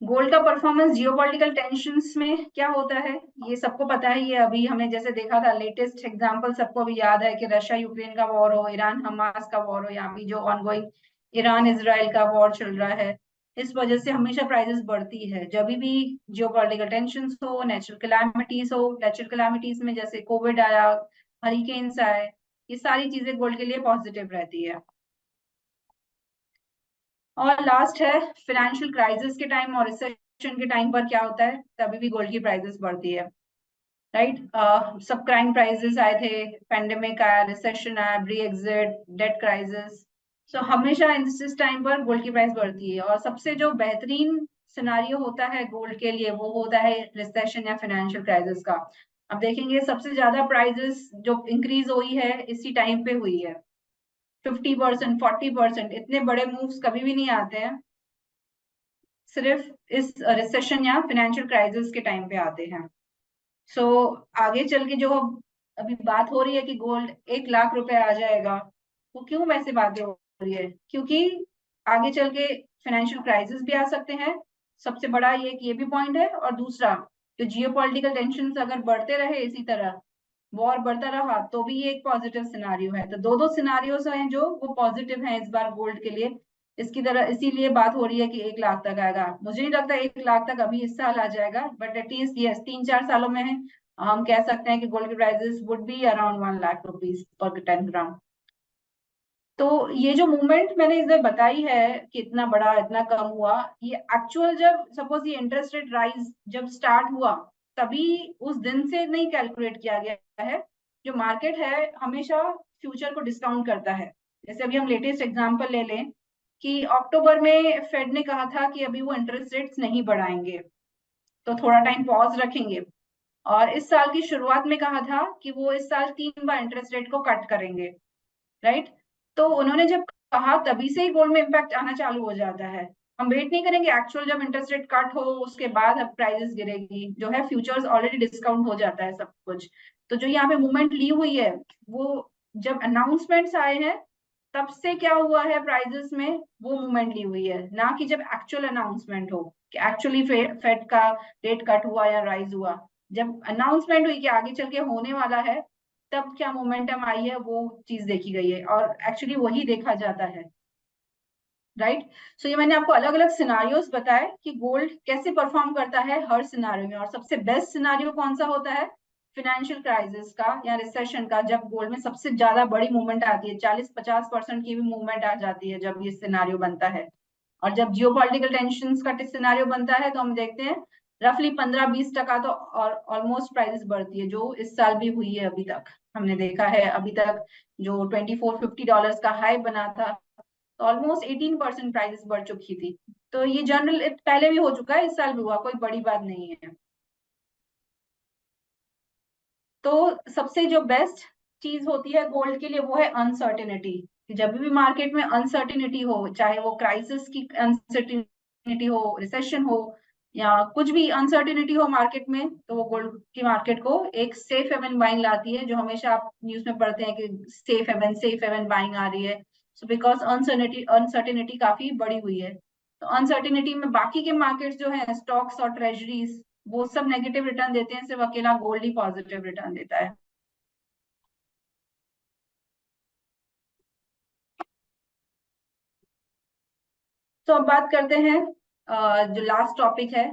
गोल्ड का परफॉर्मेंस जियोपॉलिटिकल टेंशंस में क्या होता है ये सबको पता है। ये अभी हमने जैसे देखा था, लेटेस्ट एग्जांपल सबको भी याद है कि रशिया यूक्रेन का वॉर हो, ईरान हमास का वॉर हो, या अभी जो ऑनगोइंग ईरान इजराइल का वॉर चल रहा है। इस वजह से हमेशा प्राइसेस बढ़ती है जब भी जियोपॉलिटिकल टेंशंस हो, नेचुरल कैलामिटीज हो। नेचुरल कैलामिटीज में जैसे कोविड आया, हरिकेन्स आए, ये सारी चीजें गोल्ड के लिए पॉजिटिव रहती है। और लास्ट है फाइनेंशियल क्राइसिस के टाइम और रिसेशन के टाइम पर क्या होता है, तभी भी गोल्ड की प्राइसेस बढ़ती है, राइट? सब प्राइम प्राइसेस आए थे, पेंडेमिक आया, रिसेशन आया, ब्री एग्जिट, डेट क्राइसिस। सो हमेशा इस टाइम पर गोल्ड की प्राइस बढ़ती है। और सबसे जो बेहतरीन सिनारियो होता है गोल्ड के लिए, वो होता है रिसेशन या फाइनेंशियल क्राइसिस का। अब देखेंगे सबसे ज्यादा प्राइसेस जो इंक्रीज हुई है इसी टाइम पे हुई है, 50%, 40%। इतने बड़े मूव्स कभी भी नहीं आते हैं, सिर्फ इस रिसेशन या फाइनेंशियल क्राइसिस के टाइम पे आते हैं। सो आगे चल के जो अभी बात हो रही है कि गोल्ड 1 लाख रुपए आ जाएगा, वो क्यों वैसे बातें हो रही है? क्योंकि आगे चल के फाइनेंशियल क्राइसिस भी आ सकते हैं, सबसे बड़ा ये भी पॉइंट है। और दूसरा, जो जियोपॉलिटिकल टेंशंस अगर बढ़ते रहे इसी तरह, वॉर बढ़ता रहा, तो भी ये एक पॉजिटिव सिनारियो है। तो दो दो सिनारियोस हैं जो वो पॉजिटिव हैं इस बार गोल्ड के लिए। इसकी तरह इसीलिए बात हो रही है कि 1 लाख तक आएगा। मुझे नहीं लगता 1 लाख तक अभी इस साल आ जाएगा, बट एटलीस्ट ये 3-4 सालों में हम कह सकते हैं कि गोल्ड की prices would be around 1 lakh rupees per 10 ग्राम। तो ये जो मूवमेंट मैंने इधर बताई है कि इतना बड़ा इतना कम हुआ, ये एक्चुअल जब सपोज ये इंटरेस्ट रेट राइज जब स्टार्ट हुआ, तभी उस दिन से नहीं कैलकुलेट किया गया है। जो मार्केट है हमेशा फ्यूचर को डिस्काउंट करता है। जैसे अभी हम लेटेस्ट एग्जांपल ले लें कि अक्टूबर में फेड ने कहा था कि अभी वो इंटरेस्ट रेट्स नहीं बढ़ाएंगे, तो थोड़ा टाइम पॉज रखेंगे। और इस साल की शुरुआत में कहा था कि वो इस साल 3 बार इंटरेस्ट रेट को कट करेंगे, राइट? तो उन्होंने जब कहा तभी से ही गोल्ड में इम्पैक्ट आना चालू हो जाता है। हम वेट नहीं करेंगे एक्चुअल जब इंटरेस्ट रेट कट हो उसके बाद अब प्राइसेस गिरेगी, जो है फ्यूचर्स ऑलरेडी डिस्काउंट हो जाता है सब कुछ। तो जो यहाँ पे मूवमेंट ली हुई है, वो जब अनाउंसमेंट्स आए हैं तब से क्या हुआ है प्राइसेस में, वो मूवमेंट ली हुई है, ना कि जब एक्चुअल अनाउंसमेंट हो कि एक्चुअली फेड का रेट कट हुआ या राइज हुआ। जब अनाउंसमेंट हुई कि आगे चल के होने वाला है, तब क्या मोमेंटम आई है वो चीज देखी गई है, और एक्चुअली वही देखा जाता है, राइट? सो ये मैंने आपको अलग अलग सिनारियोस बताए कि गोल्ड कैसे परफॉर्म करता है हर सिनारियो में। और सबसे बेस्ट सिनारियो कौन सा होता है? फाइनेंशियल क्राइसिस का या रिसेशन का, जब गोल्ड में सबसे ज्यादा बड़ी मूवमेंट आती है, 40-50% की भी मूवमेंट आ जाती है जब ये सिनारियो बनता है। और जब जियोपॉलिटिकल टेंशंस का सिनारियो बनता है तो हम देखते हैं रफली 15-20% तो और ऑलमोस्ट प्राइसेस बढ़ती है, जो इस साल भी हुई है। अभी तक हमने देखा है, अभी तक जो $24-50 का हाई बना था, तो ऑलमोस्ट 18% प्राइसेस बढ़ चुकी थी। तो ये जनरल पहले भी हो चुका है, इस साल भी हुआ, कोई बड़ी बात नहीं है। तो सबसे जो बेस्ट चीज होती है गोल्ड के लिए वो है अनसर्टेनिटी। जब भी मार्केट में अनसर्टेनिटी हो, चाहे वो क्राइसिस की अनसर्टेनिटी हो, रिसेशन हो, या कुछ भी अनसर्टिनिटी हो मार्केट में, तो वो गोल्ड की मार्केट को एक सेफ हेवन बाइंग लाती है, जो हमेशा आप न्यूज में पढ़ते हैं कि सेफ हेवन बाइंग आ रही है। सो बिकॉज अनसर्टिनिटी काफी बढ़ी हुई है, तो अनसर्टिनिटी में बाकी के मार्केट्स जो है, स्टॉक्स और ट्रेजरीज, वो सब नेगेटिव रिटर्न देते हैं, सिर्फ अकेला गोल्ड ही पॉजिटिव रिटर्न देता है। तो अब बात करते हैं जो लास्ट टॉपिक है,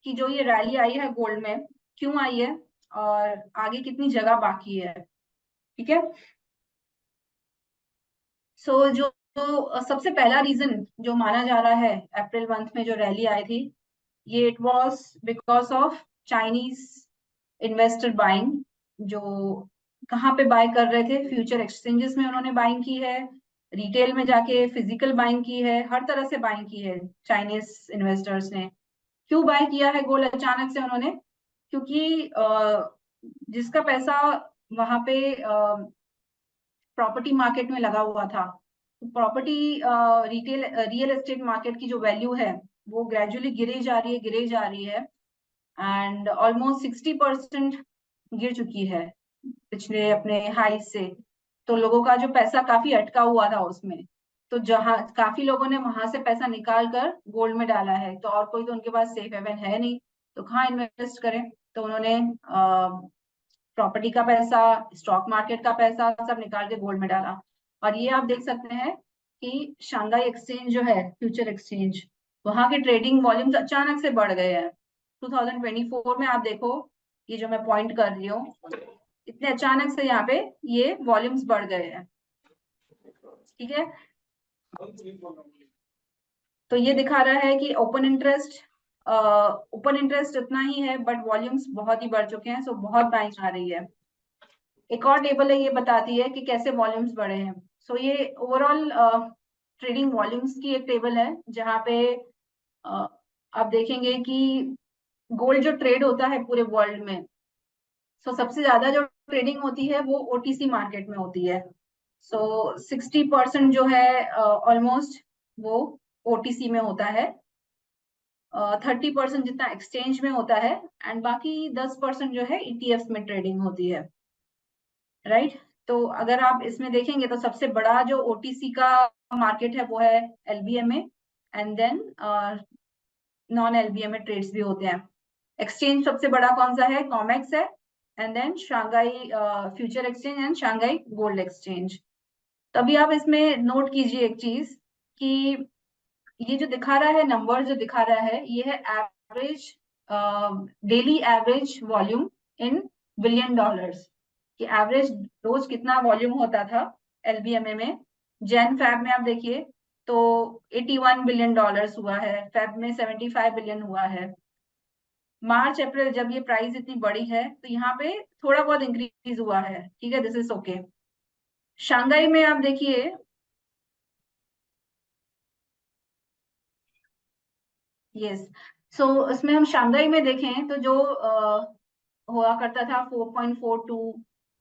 कि जो ये रैली आई है गोल्ड में, क्यों आई है और आगे कितनी जगह बाकी है। ठीक है, जो सबसे पहला रीजन जो माना जा रहा है अप्रैल मंथ में जो रैली आई थी, ये it was because of Chinese investor buying, जो कहाँ पे बाय कर रहे थे, फ्यूचर एक्सचेंजेस में उन्होंने बाइंग की है, रिटेल में जाके फिजिकल बाइंग की है, हर तरह से बाइंग की है चाइनीज इन्वेस्टर्स ने। क्यों बाय किया है गोल्ड अचानक से उन्होंने? क्योंकि जिसका पैसा वहां पे प्रॉपर्टी मार्केट में लगा हुआ था, तो प्रॉपर्टी रियल एस्टेट मार्केट की जो वैल्यू है वो ग्रेजुअली गिरे जा रही है, एंड ऑलमोस्ट 60% गिर चुकी है पिछले अपने हाई से। तो लोगों का जो पैसा काफी अटका हुआ था उसमें, तो जहां काफी लोगों ने वहां से पैसा निकाल कर गोल्ड में डाला है, तो और कोई तो उनके पास सेफ हेवन है नहीं, तो कहाँ इन्वेस्ट करें? तो उन्होंने प्रॉपर्टी का पैसा, स्टॉक मार्केट का पैसा सब निकाल के गोल्ड में डाला। और ये आप देख सकते हैं कि शांघाई एक्सचेंज जो है, फ्यूचर एक्सचेंज, वहां के ट्रेडिंग वॉल्यूम्स अचानक से बढ़ गए हैं 2024 में। आप देखो, ये जो मैं पॉइंट कर रही हूँ, इतने अचानक से यहाँ पे ये वॉल्यूम्स बढ़ गए हैं। ठीक है, तो ये दिखा रहा है कि ओपन इंटरेस्ट उतना ही है, बट वॉल्यूम्स बहुत ही बढ़ चुके हैं, सो बहुत बाइंग आ रही है। एक और टेबल है, ये बताती है कि कैसे वॉल्यूम्स बढ़े हैं। सो ये ओवरऑल ट्रेडिंग वॉल्यूम्स की एक टेबल है, जहाँ पे आप देखेंगे कि गोल्ड जो ट्रेड होता है पूरे वर्ल्ड में, सो सबसे ज्यादा जो ट्रेडिंग होती है वो ओटीसी मार्केट में होती है। सो 60% जो है ऑलमोस्ट वो ओटीसी में होता है, 30% जितना एक्सचेंज में होता है, एंड बाकी 10% जो है ईटीएफ में ट्रेडिंग होती है। राइट, तो अगर आप इसमें देखेंगे तो सबसे बड़ा जो ओटीसी का मार्केट है वो है एलबीएमए, एंड देन नॉन एलबीएमए ट्रेड्स भी होते हैं। एक्सचेंज सबसे बड़ा कौन सा है? कॉमेक्स है, and then Shanghai future exchange and Shanghai gold exchange. तभी आप इसमें नोट कीजिए एक चीज, कि ये जो दिखा रहा है, नंबर जो दिखा रहा है, ये है एवरेज डेली एवरेज वॉल्यूम इन बिलियन डॉलर्स, कि एवरेज रोज कितना वॉल्यूम होता था एलबीएमए में। जैन फैब में आप देखिए तो 81 बिलियन डॉलर्स हुआ है, फैब में 75 बिलियन हुआ है। मार्च अप्रैल जब ये प्राइस इतनी बड़ी है, तो यहाँ पे थोड़ा बहुत इंक्रीज हुआ है। ठीक है, दिस इज ओके। शांघाई में आप देखिए, यस, सो इसमें हम शांघाई में देखें तो जो हुआ करता था 4.42,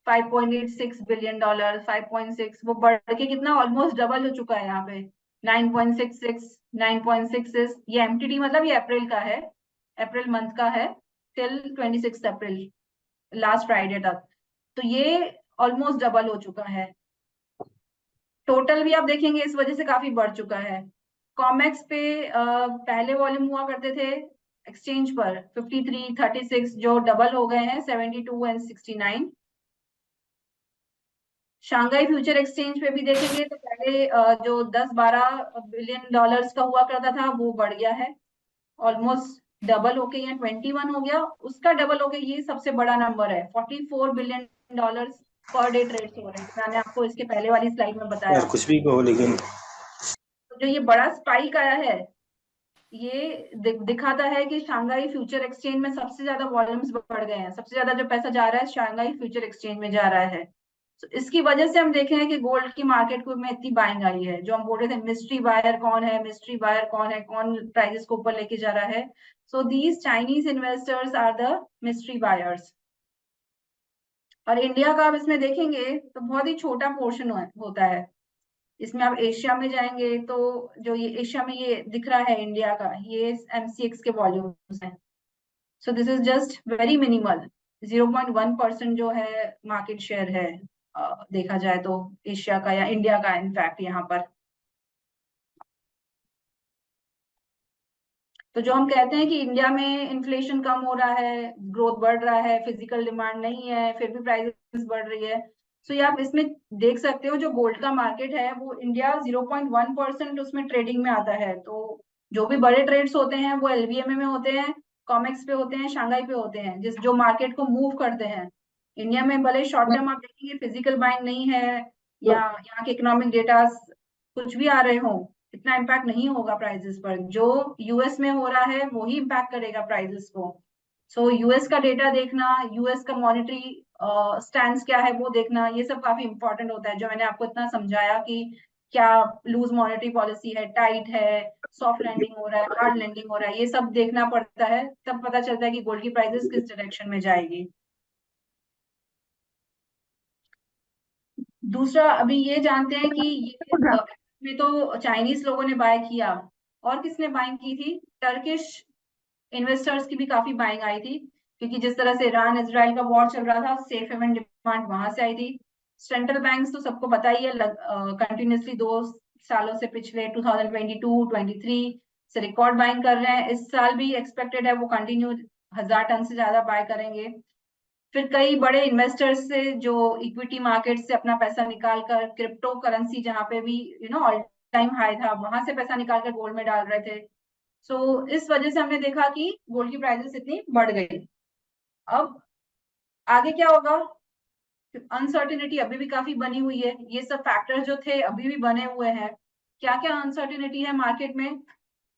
5.86 बिलियन डॉलर, 5.6, वो बढ़ के कितना ऑलमोस्ट डबल हो चुका है यहाँ पे, 9.66, 9.66। ये एमटीडी मतलब ये अप्रैल का है, अप्रैल मंथ का है, टिल 26 अप्रैल, लास्ट फ्राइडे तक। तो ये ऑलमोस्ट डबल हो चुका है। टोटल भी आप देखेंगे इस वजह से काफी बढ़ चुका है। कॉमेक्स पे पहले वॉल्यूम हुआ करते थे एक्सचेंज पर 53, 36, जो डबल हो गए हैं 72 एंड 69। शांघाई फ्यूचर एक्सचेंज पे भी देखेंगे तो पहले जो 10-12 बिलियन डॉलर्स का हुआ करता था, वो बढ़ गया है, ऑलमोस्ट डबल होके यहाँ 21 हो गया, उसका डबल होके ये सबसे बड़ा नंबर है, 44 billion dollars per day trades हो रहे हैं। मैंने आपको इसके पहले वाली स्लाइड में बताया। यार कुछ भी कहो, लेकिन जो ये बड़ा स्पाइक आया है, ये दिखाता है कि शांघाई फ्यूचर एक्सचेंज में सबसे ज्यादा वॉल्यूम्स बढ़ गए हैं, सबसे ज्यादा जो पैसा जा रहा है शांघाई फ्यूचर एक्सचेंज में जा रहा है। तो इसकी वजह से हम देख रहे हैं कि गोल्ड की मार्केट को में इतनी बाइंग आई है। जो हम बोल रहे थे मिस्ट्री बायर कौन है, मिस्ट्री बायर कौन है, कौन प्राइसेस को ऊपर लेके जा रहा है, so these Chinese investors are the mystery buyers. और इंडिया का आप इसमें देखेंगे तो बहुत ही छोटा पोर्शन होता है इसमें आप एशिया में जाएंगे तो जो ये एशिया में ये दिख रहा है इंडिया का, ये MCX के वॉल्यूम्स हैं। सो this is just very minimal, 0.1% जो है मार्केट शेयर है देखा जाए तो एशिया का या इंडिया का इनफैक्ट यहाँ पर। तो जो हम कहते हैं कि इंडिया में इन्फ्लेशन कम हो रहा है, ग्रोथ बढ़ रहा है, फिजिकल डिमांड नहीं है, फिर भी प्राइसेस बढ़ रही है। सो ये आप इसमें देख सकते हो, जो गोल्ड का मार्केट है वो इंडिया 0.1% उसमें ट्रेडिंग में आता है। तो जो भी बड़े ट्रेड्स होते हैं वो LBMA में होते हैं, कॉमेक्स पे होते हैं, शंघाई पे होते हैं, जो मार्केट को मूव करते हैं। इंडिया में भले शॉर्ट टर्म आप देखेंगे फिजिकल बाइंग नहीं है या यहाँ के इकोनॉमिक डेटा कुछ भी आ रहे हो, इतना इम्पैक्ट नहीं होगा प्राइसेस पर। जो यूएस में हो रहा है वो ही इम्पैक्ट करेगा प्राइसेस को। सो यूएस का डेटा देखना, यूएस का मॉनेटरी स्टैंड क्या है वो देखना, ये सब काफी इंपॉर्टेंट होता है। जो मैंने आपको इतना समझाया कि क्या लूज मॉनेटरी पॉलिसी है, टाइट है, सॉफ्ट लैंडिंग हो रहा है, हार्ड लैंडिंग हो रहा है, ये सब देखना पड़ता है, तब पता चलता है कि गोल्ड की प्राइसेस किस डायरेक्शन में जाएगी। दूसरा अभी ये जानते हैं कि ये में तो चाइनीज लोगों ने बाय किया, और किसने बाइंग की थी? टर्किश इन्वेस्टर्स की भी काफी बाइंग आई थी, क्योंकि जिस तरह से ईरान इजराइल का वॉर चल रहा था, सेफ हेवन डिमांड वहां से आई थी। सेंट्रल बैंक्स तो सबको पता ही है, कंटिन्यूसली 2 सालों से पिछले 2022-23 से रिकॉर्ड बाइंग कर रहे हैं। इस साल भी एक्सपेक्टेड है वो कंटिन्यू 1000 टन से ज्यादा बाय करेंगे। फिर कई बड़े इन्वेस्टर्स से जो इक्विटी मार्केट से अपना पैसा निकाल कर क्रिप्टो करेंसी, जहां पे भी ऑल टाइम हाई था, वहां से पैसा निकाल कर गोल्ड में डाल रहे थे। सो इस वजह से हमने देखा कि गोल्ड की प्राइसेस इतनी बढ़ गई। अब आगे क्या होगा? अनसर्टिनिटी अभी भी काफी बनी हुई है। ये सब फैक्टर जो थे अभी भी बने हुए हैं। क्या क्या अनसर्टिनिटी है मार्केट में?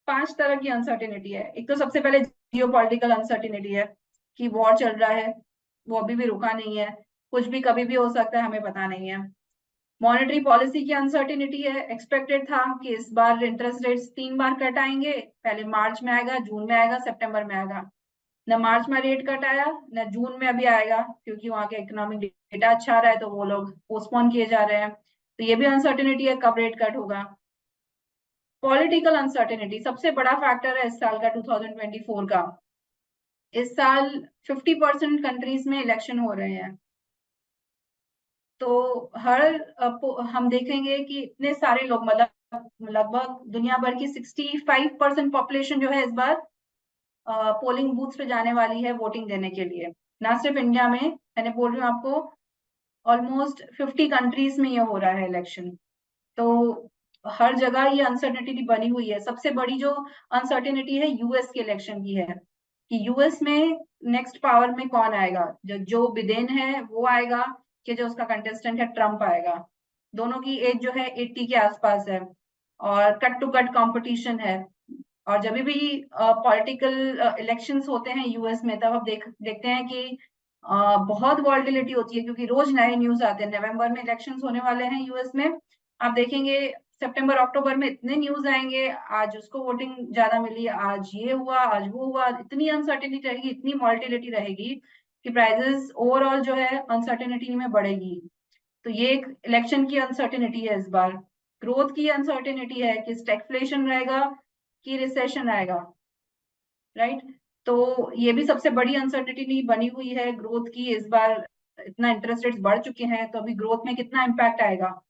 5 तरह की अनसर्टिनिटी है। एक तो सबसे पहले जियोपॉलिटिकल अनसर्टिनिटी है कि वॉर चल रहा है, वो अभी भी रुका नहीं है, कुछ भी कभी भी हो सकता है, हमें पता नहीं है। मॉनेटरी पॉलिसी की अनसर्टिनिटी है। एक्सपेक्टेड था कि इस बार इंटरेस्ट रेट्स 3 बार कट आएंगे, पहले मार्च में आएगा, जून में आएगा, सितंबर में आएगा। न मार्च में रेट कट आया, न जून में अभी आएगा, क्योंकि वहां के इकोनॉमिक डेटा अच्छा आ रहा है तो वो लोग पोस्टपोन किए जा रहे हैं। तो ये भी अनसर्टिनिटी है कब रेट कट होगा। पॉलिटिकल अनसर्टिनिटी सबसे बड़ा फैक्टर है इस साल का, 2024 का। इस साल 50% कंट्रीज में इलेक्शन हो रहे हैं। तो हम देखेंगे कि इतने सारे लोग, मतलब लगभग दुनिया भर की 65% पॉपुलेशन जो है इस बार पोलिंग बूथ पे जाने वाली है वोटिंग देने के लिए। ना सिर्फ इंडिया में, मैंने बोल रही हूँ आपको, ऑलमोस्ट 50 कंट्रीज में ये हो रहा है इलेक्शन। तो हर जगह ये अनसर्टेनिटी बनी हुई है। सबसे बड़ी जो अनसर्टेनिटी है यूएस के इलेक्शन की है, कि यूएस में नेक्स्ट पावर में कौन आएगा। जो बिडेन है वो आएगा, कि जो उसका कंटेस्टेंट है ट्रम्प आएगा। दोनों की एज जो है 80 के आसपास है, और कट टू कट कंपटीशन है। और जब भी पॉलिटिकल इलेक्शंस होते हैं यूएस में, तब आप देखते हैं कि बहुत वॉल्टिलिटी होती है, क्योंकि रोज नए न्यूज आते हैं। नवंबर में इलेक्शंस होने वाले हैं यूएस में, आप देखेंगे सितंबर अक्टूबर में इतने न्यूज आएंगे, आज उसको वोटिंग ज्यादा मिली, आज ये हुआ, आज वो हुआ। इतनी अनसर्टेनिटी रहेगी, इतनी वॉल्टिलिटी रहेगी कि प्राइजेस ओवरऑल जो है अनसर्टेनिटी में बढ़ेगी। तो ये एक इलेक्शन की अनसर्टेनिटी है इस बार। ग्रोथ की अनसर्टेनिटी है कि स्टैगफ्लेशन रहेगा कि रिसेशन आएगा, राइट। तो ये भी सबसे बड़ी अनसर्टेनिटी बनी हुई है ग्रोथ की इस बार। इतना इंटरेस्ट रेट्स बढ़ चुके हैं, तो अभी ग्रोथ में कितना इम्पैक्ट आएगा?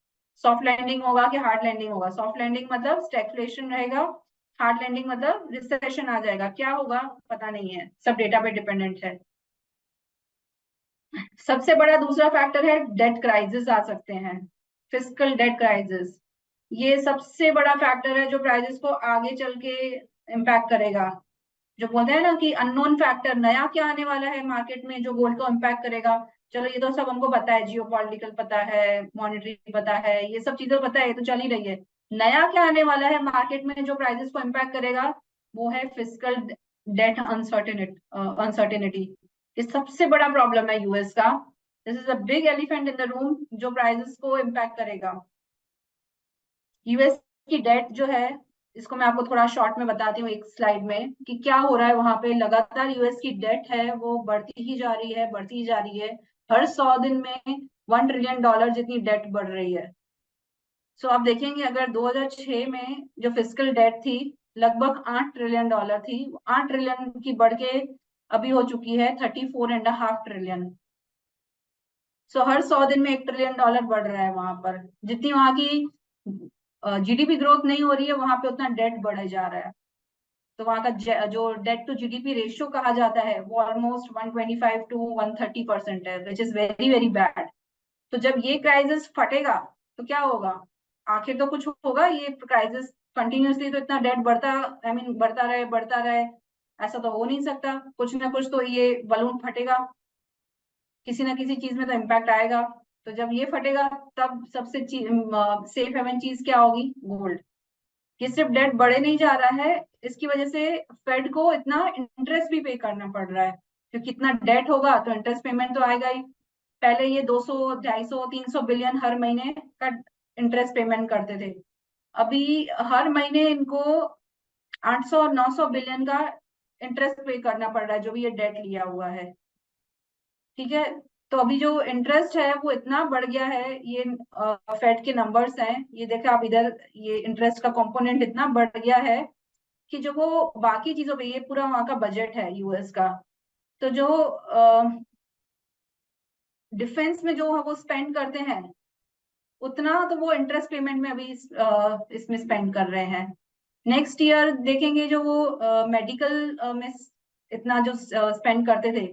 सॉफ्ट लैंडिंग होगा कि हार्ड लैंडिंग होगा? सॉफ्ट लैंडिंग मतलब स्टैगफ्लेशन रहेगा, हार्ड लैंडिंग मतलब रिसेशन आ जाएगा। क्या होगा पता नहीं है, सब डेटा पे डिपेंडेंट है। सबसे बड़ा दूसरा फैक्टर है डेट क्राइसिस आ सकते हैं, फिस्कल डेट क्राइसिस। ये सबसे बड़ा फैक्टर है जो प्राइसेस को आगे चल के इम्पैक्ट करेगा। जो बोलते हैं ना कि अननोन फैक्टर, नया क्या आने वाला है मार्केट में जो गोल्ड को इम्पैक्ट करेगा। चलो ये तो सब हमको पता है, जियोपॉलिटिकल पता है, मॉनेटरी पता है, ये सब चीजें पता है, ये तो चल ही रही है। नया क्या आने वाला है मार्केट में जो प्राइसेस को इम्पैक्ट करेगा, वो है फिस्कल डेट अनसर्टेनिटी। ये सबसे बड़ा प्रॉब्लम है यूएस का। This is a big elephant in the room जो प्राइसेस को इम्पैक्ट करेगा। यूएस की डेट जो है, इसको मैं आपको थोड़ा शॉर्ट में बताती हूँ एक स्लाइड में कि क्या हो रहा है वहां पे। लगातार यूएस की डेट है वो बढ़ती ही जा रही है, बढ़ती ही जा रही है। हर 100 दिन में $1 ट्रिलियन जितनी डेट बढ़ रही है। सो आप देखेंगे अगर 2006 में जो फिजिकल डेट थी लगभग $8 ट्रिलियन थी, 8 ट्रिलियन की बढ़ के अभी हो चुकी है 34.5 ट्रिलियन। सो हर 100 दिन में $1 ट्रिलियन बढ़ रहा है वहां पर। जितनी वहां की जीडीपी ग्रोथ नहीं हो रही है वहां पे उतना डेट बढ़े जा रहा है। तो वहां का जो डेट टू जीडीपी रेशियो कहा जाता है वो ऑलमोस्ट 125 to 130% है, which is very very bad. तो जब ये क्राइसिस फटेगा तो क्या होगा? आखिर तो कुछ होगा। ये क्राइसिस कंटिन्यूसली तो इतना डेट बढ़ता बढ़ता रहे, ऐसा तो हो नहीं सकता। कुछ ना कुछ तो ये बलून फटेगा, किसी ना किसी चीज में तो इम्पैक्ट आएगा। तो जब ये फटेगा तब सबसे सेफ हेवन चीज क्या होगी? गोल्ड। ये सिर्फ डेट बढ़े नहीं जा रहा है, इसकी वजह से फेड को इतना इंटरेस्ट भी पे करना पड़ रहा है, क्योंकि इतना डेट होगा तो इंटरेस्ट पेमेंट तो आएगा ही। पहले ये 200 250 300 बिलियन हर महीने का इंटरेस्ट पेमेंट करते थे, अभी हर महीने इनको 800 और 900 बिलियन का इंटरेस्ट पे करना पड़ रहा है, जो भी ये डेट लिया हुआ है। ठीक है, तो अभी जो इंटरेस्ट है वो इतना बढ़ गया है, ये फेड के नंबर्स हैं, ये देखा आप इधर, ये इंटरेस्ट का कंपोनेंट इतना बढ़ गया है कि जो वो बाकी चीजों पे, ये पूरा वहां का बजट है यूएस का, तो जो डिफेंस में जो वो स्पेंड करते हैं उतना तो वो इंटरेस्ट पेमेंट में अभी इसमें स्पेंड कर रहे हैं। नेक्स्ट ईयर देखेंगे जो वो मेडिकल में इतना जो स्पेंड करते थे,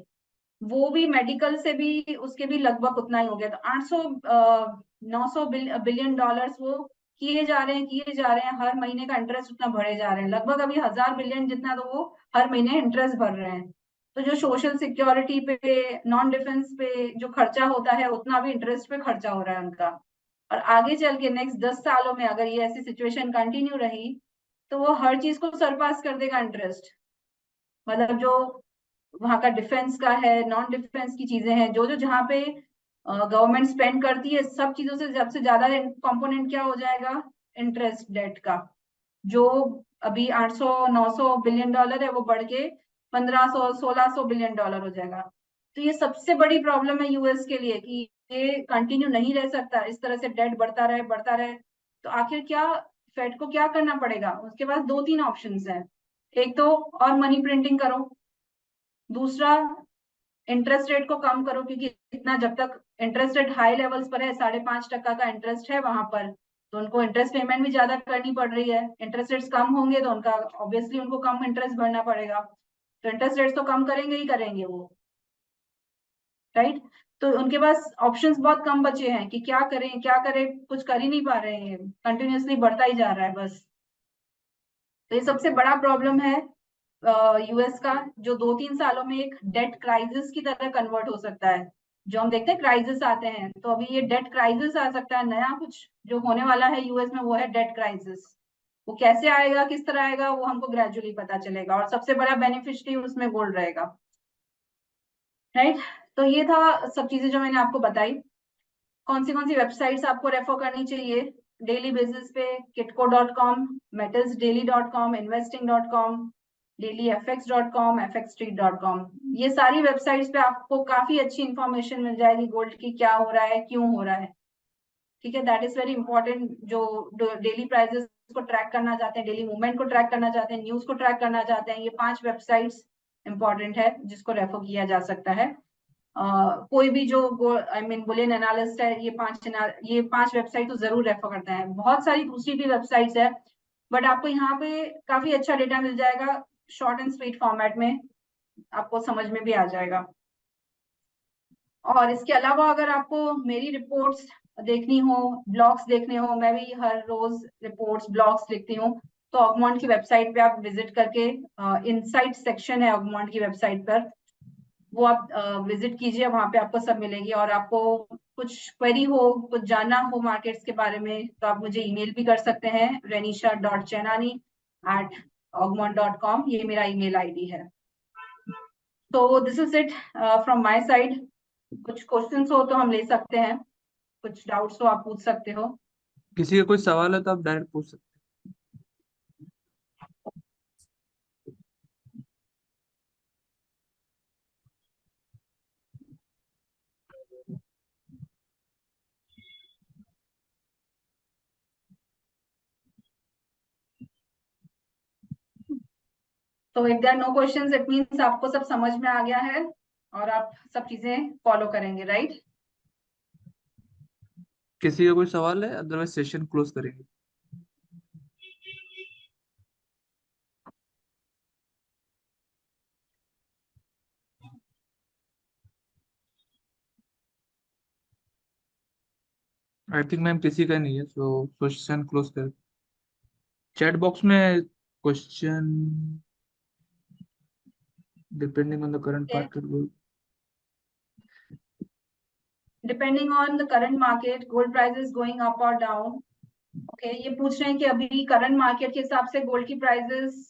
वो भी मेडिकल से भी उसके भी लगभग उतना ही हो गया। तो 800 900 बिलियन डॉलर्स वो किए जा रहे हैं, हर महीने का इंटरेस्ट उतना भरे जा रहे हैं, लगभग अभी 1000 बिलियन जितना तो वो हर महीने इंटरेस्ट भर रहे हैं। तो जो सोशल सिक्योरिटी पे, नॉन डिफेंस पे जो खर्चा होता है उतना भी इंटरेस्ट पे खर्चा हो रहा है उनका। और आगे चल के नेक्स्ट 10 सालों में अगर ये ऐसी सिचुएशन कंटिन्यू रही तो वो हर चीज को सरपास कर देगा इंटरेस्ट। मतलब जो वहां का डिफेंस का है, नॉन डिफेंस की चीजें हैं, जो जो जहाँ पे गवर्नमेंट स्पेंड करती है, सब चीजों से सबसे ज्यादा कंपोनेंट क्या हो जाएगा? इंटरेस्ट डेट का। जो अभी 800 900 बिलियन डॉलर है वो बढ़ के 1500 1600 बिलियन डॉलर हो जाएगा। तो ये सबसे बड़ी प्रॉब्लम है यूएस के लिए कि ये कंटिन्यू नहीं रह सकता, इस तरह से डेट बढ़ता रहे। तो आखिर क्या, फेड को क्या करना पड़ेगा? उसके पास दो तीन ऑप्शंस हैं। एक तो और मनी प्रिंटिंग करो, दूसरा इंटरेस्ट रेट को कम करो, क्योंकि इतना जब तक इंटरेस्ट रेट हाई लेवल्स पर है, 5.5% का इंटरेस्ट है वहां पर, तो उनको इंटरेस्ट पेमेंट भी ज्यादा करनी पड़ रही है। इंटरेस्ट रेट्स कम होंगे तो उनका ऑब्वियसली उनको कम इंटरेस्ट भरना पड़ेगा, तो इंटरेस्ट रेट्स तो कम करेंगे ही करेंगे वो, राइट। तो उनके पास ऑप्शंस बहुत कम बचे हैं कि क्या करें, कुछ कर ही नहीं पा रहे हैं, कंटिन्यूसली बढ़ता ही जा रहा है बस। तो ये सबसे बड़ा प्रॉब्लम है यूएस का, जो 2-3 सालों में एक डेट क्राइसिस की तरह कन्वर्ट हो सकता है। जो हम देखते हैं क्राइसिस आते हैं, तो अभी ये डेट क्राइसिस आ सकता है। नया कुछ जो होने वाला है यूएस में वो है डेट क्राइसिस। वो कैसे आएगा, किस तरह आएगा, वो हमको ग्रेजुअली पता चलेगा, और सबसे बड़ा बेनिफिशियरी उसमें गोल्ड रहेगा, राइट। तो ये था सब चीजें जो मैंने आपको बताई। कौन सी वेबसाइट्स आपको रेफर करनी चाहिए डेली बेसिस पे? kitco.com, metals daily.com, investing.com, dailyfx.com, fxstreet.com, ये सारी वेबसाइट्स पे आपको काफी अच्छी इंफॉर्मेशन मिल जाएगी गोल्ड की, क्या हो रहा है, क्यों हो रहा है। ठीक है, दैट इज वेरी इंपॉर्टेंट। जो डेली प्राइसेस को ट्रैक करना चाहते हैं, डेली मूवमेंट को ट्रैक करना चाहते हैं, न्यूज को ट्रैक करना चाहते हैं, ये 5 वेबसाइट्स इंपॉर्टेंट है जिसको रेफर किया जा सकता है। कोई भी जो आई मीन बुलियन एनालिस्ट है, ये पांच वेबसाइट तो जरूर रेफर करते हैं। बहुत सारी दूसरी भी वेबसाइट्स है, बट आपको यहाँ पे काफी अच्छा डेटा मिल जाएगा, शॉर्ट एंड स्वीट फॉर्मेट में आपको समझ में भी आ जाएगा। और इसके अलावा अगर आपको मेरी रिपोर्ट्स देखनी हो, ब्लॉग्स देखने हो, मैं भी हर रोज रिपोर्ट्स ब्लॉग्स लिखती हूँ, तो ऑगमॉन्ट की वेबसाइट पे आप विजिट करके, इनसाइट सेक्शन है ऑगमॉन्ट की वेबसाइट पर, वो आप विजिट कीजिए, वहां पे आपको सब मिलेगी। और आपको कुछ क्वेरी हो, कुछ जानना हो मार्केट्स के बारे में, तो आप मुझे ईमेल भी कर सकते हैं, renisha.chenani@augmont.com, ये मेरा ईमेल आईडी है। तो this is it from my side. कुछ क्वेश्चंस हो तो हम ले सकते हैं, कुछ डाउट्स हो आप पूछ सकते हो। किसी का कोई सवाल है तो आप डायरेक्ट पूछ सकते तो if there no questions it means आपको सब समझ में आ गया है और आप सब चीजें फॉलो करेंगे, राइट? किसी का कोई सवाल है, अदरवाइज सेशन क्लोज करेंगे। आई थिंक मैम किसी का नहीं है, सो सेशन क्लोज कर। चैट बॉक्स में question depending on the current market gold. Depending on the current market gold prices going up और डाउन। ओके, ये पूछ रहे हैं कि अभी करंट मार्केट के हिसाब से गोल्ड की प्राइसेस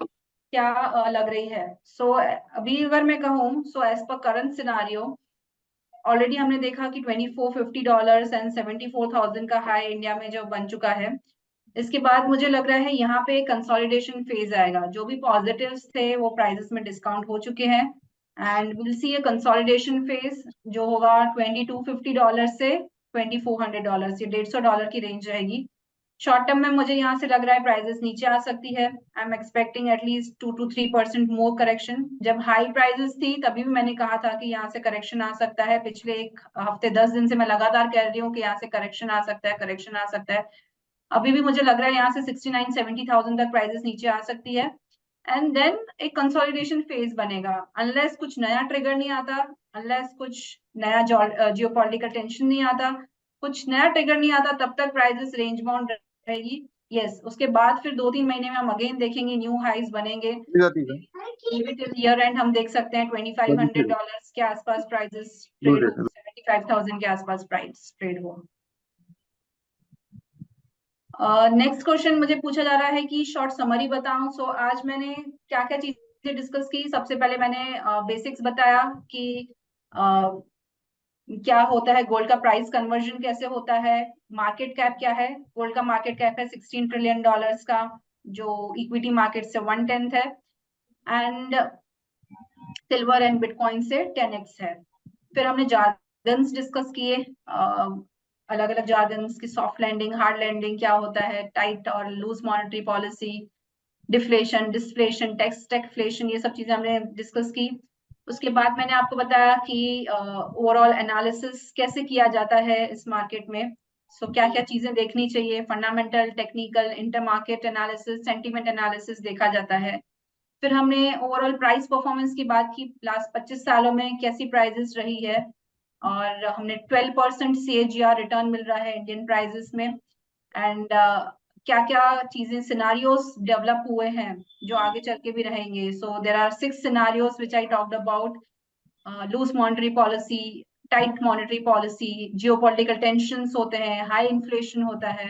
क्या लग रही है। सो अभी अगर मैं कहूँ, so as per current scenario already हमने देखा कि $2450 एंड 74,000 का हाई इंडिया में जो बन चुका है। इसके बाद मुझे लग रहा है यहाँ पे कंसोलिडेशन फेज आएगा। जो भी पॉजिटिव्स थे वो प्राइसेस में डिस्काउंट हो चुके हैं and will see a consolidation phase जो होगा $2250 से $2400, ये $150 की रेंज रहेगी। शॉर्ट टर्म में मुझे यहाँ से लग रहा है प्राइसेस नीचे आ सकती है। I am expecting at least 2 to 3% more correction. जब हाई प्राइसेस थी तभी भी मैंने कहा था कि यहाँ से करेक्शन आ सकता है। पिछले एक हफ्ते 10 दिन से मैं लगातार कह रही हूँ कि यहाँ से करेक्शन आ सकता है, करेक्शन आ सकता है। अभी भी मुझे लग रहा है यहाँ से 69-70,000 तक प्राइसेस नीचे आ सकती है एंड देन एक कंसोलिडेशन फेज बनेगा। अनलेस कुछ नया ट्रिगर नहीं आता, अनलेस कुछ नया जियोपॉलिटिकल टेंशन नहीं आता, कुछ नया ट्रिगर नहीं आता, तब तक प्राइसेस रेंज बाउंड रहेगी। यस, उसके बाद फिर 2-3 महीने में हम अगेन देखेंगे न्यू हाइज बनेंगे। ईयर एंड हम देख सकते हैं $2,500 के आसपास प्राइसेस ट्रेड हो, 75,000 के आसपास प्राइस ट्रेड हो। नेक्स्ट क्वेश्चन मुझे पूछा जा रहा है कि शॉर्ट समरी बताऊं। सो आज मैंने क्या क्या चीजें डिस्कस की। सबसे पहले मैंने बेसिक्स बताया कि क्या होता है गोल्ड का प्राइस कन्वर्जन कैसे होता है, मार्केट कैप क्या है। गोल्ड का मार्केट कैप है $16 ट्रिलियन का, जो इक्विटी मार्केट से 1/10 है एंड सिल्वर एंड बिटकॉइन से 10x है। फिर हमने जार्गन्स डिस्कस किए, अलग अलग जार्गन्स की, सॉफ्ट लैंडिंग, हार्ड लैंडिंग क्या होता है, टाइट और loose monetary policy, deflation, disinflation, tax stagflation, ये सब चीजें हमने डिस्कस की। उसके बाद मैंने आपको बताया कि ओवरऑल एनालिसिस कैसे किया जाता है इस मार्केट में। सो क्या क्या चीजें देखनी चाहिए, fundamental, technical, inter market analysis, sentiment analysis देखा जाता है। फिर हमने ओवरऑल प्राइस परफॉर्मेंस की बात की, लास्ट 25 सालों में कैसी प्राइसेस रही है और हमने 12% CAGR रिटर्न मिल रहा है इंडियन प्राइसेस में एंड क्या क्या चीजें सिनारियोस डेवलप हुए हैं जो आगे चल के भी रहेंगे। So there are 6 scenarios which I talked about, loose monetary policy, tight monetary policy, geopolitical tensions होते हैं, हाई इन्फ्लेशन होता है।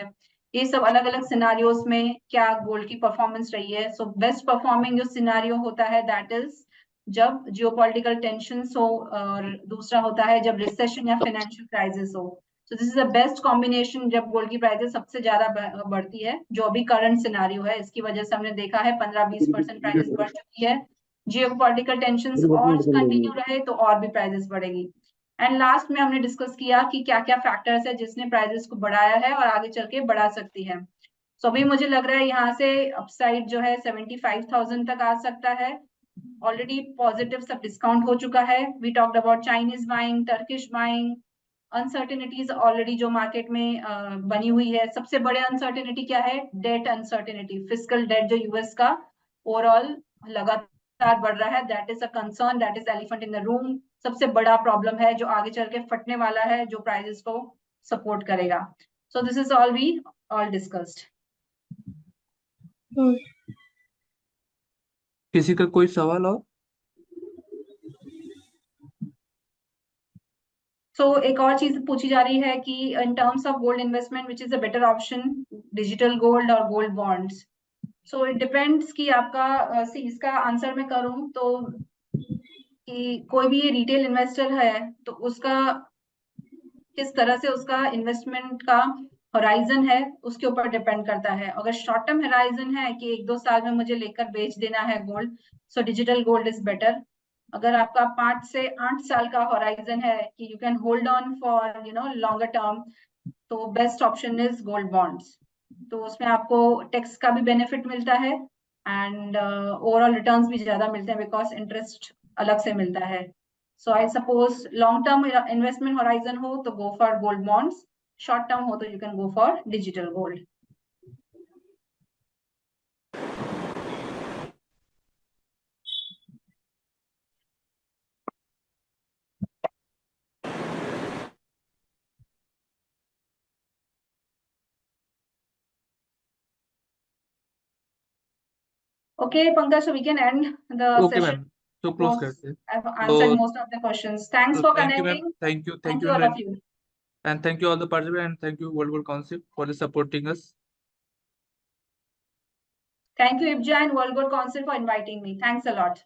ये सब अलग अलग सिनारियोस में क्या गोल्ड की परफॉर्मेंस रही है। सो बेस्ट परफॉर्मिंग जो सिनारियो होता है दैट इज जब जियोपॉलिटिकल टेंशंस हो और दूसरा होता है जब रिसेशन या फाइनेंशियल क्राइसिस हो। सो this is the best combination जब गोल्ड की प्राइसेस सबसे ज्यादा बढ़ती है, जो अभी करंट सिनारियो है। इसकी वजह से हमने देखा है 15-20% प्राइसेस बढ़ चुकी है। जियोपॉलिटिकल टेंशंस और कंटिन्यू रहे तो और भी प्राइसेस बढ़ेगी। एंड लास्ट में हमने डिस्कस किया कि क्या क्या फैक्टर्स है जिसने प्राइसेस को बढ़ाया है और आगे चल के बढ़ा सकती है। सो अभी मुझे लग रहा है यहाँ से अपसाइड जो है 75,000 तक आ सकता है। ऑलरेडी पॉजिटिव सब डिस्काउंट हो चुका है। We talked about Chinese buying, Turkish buying, uncertainties already जो मार्केट में बनी हुई है। सबसे बड़े अनसर्टेनिटी क्या है, डेट अनसर्टेनिटी, फिस्कल डेट जो यूएस का ओवरऑल लगातार बढ़ रहा है। That is a concern, that is elephant in the room. सबसे बड़ा प्रॉब्लम है जो आगे चल के फटने वाला है, जो प्राइसेस को सपोर्ट करेगा। So this is all we all discussed. किसी का कोई सवाल और? सो एक और चीज पूछी जा रही है कि in terms of gold investment which is a better option, digital gold और gold bonds. So it depends कि आपका इसका आंसर मैं करूं तो कि कोई भी रिटेल इन्वेस्टर है तो उसका किस तरह से उसका इन्वेस्टमेंट का होराइजन है उसके ऊपर डिपेंड करता है। अगर शॉर्ट टर्म होराइजन है कि 1-2 साल में मुझे लेकर बेच देना है gold, so digital gold is better. अगर आपका 5 से 8 साल का होराइजन है कि you can hold on for longer term, तो best option is gold bonds. तो उसमें आपको टैक्स का भी बेनिफिट मिलता है एंड ओवरऑल रिटर्न्स भी ज्यादा मिलते हैं बिकॉज इंटरेस्ट अलग से मिलता है. So I suppose long term investment horizon हो तो go for gold bonds, short term हो तो you can go for digital gold. Okay, Pankaj, so we can end the Okay, session. Ma'am, तो close Most, करते हैं. I've answered So, most of the questions. Thanks so for thank you, ma'am. connecting. Thank you, Thank you ma'am, all of you. and thank you all the participants, and thank you World Gold Council for the supporting us. Thank you, IBJA and World Gold Council for inviting me. Thanks a lot.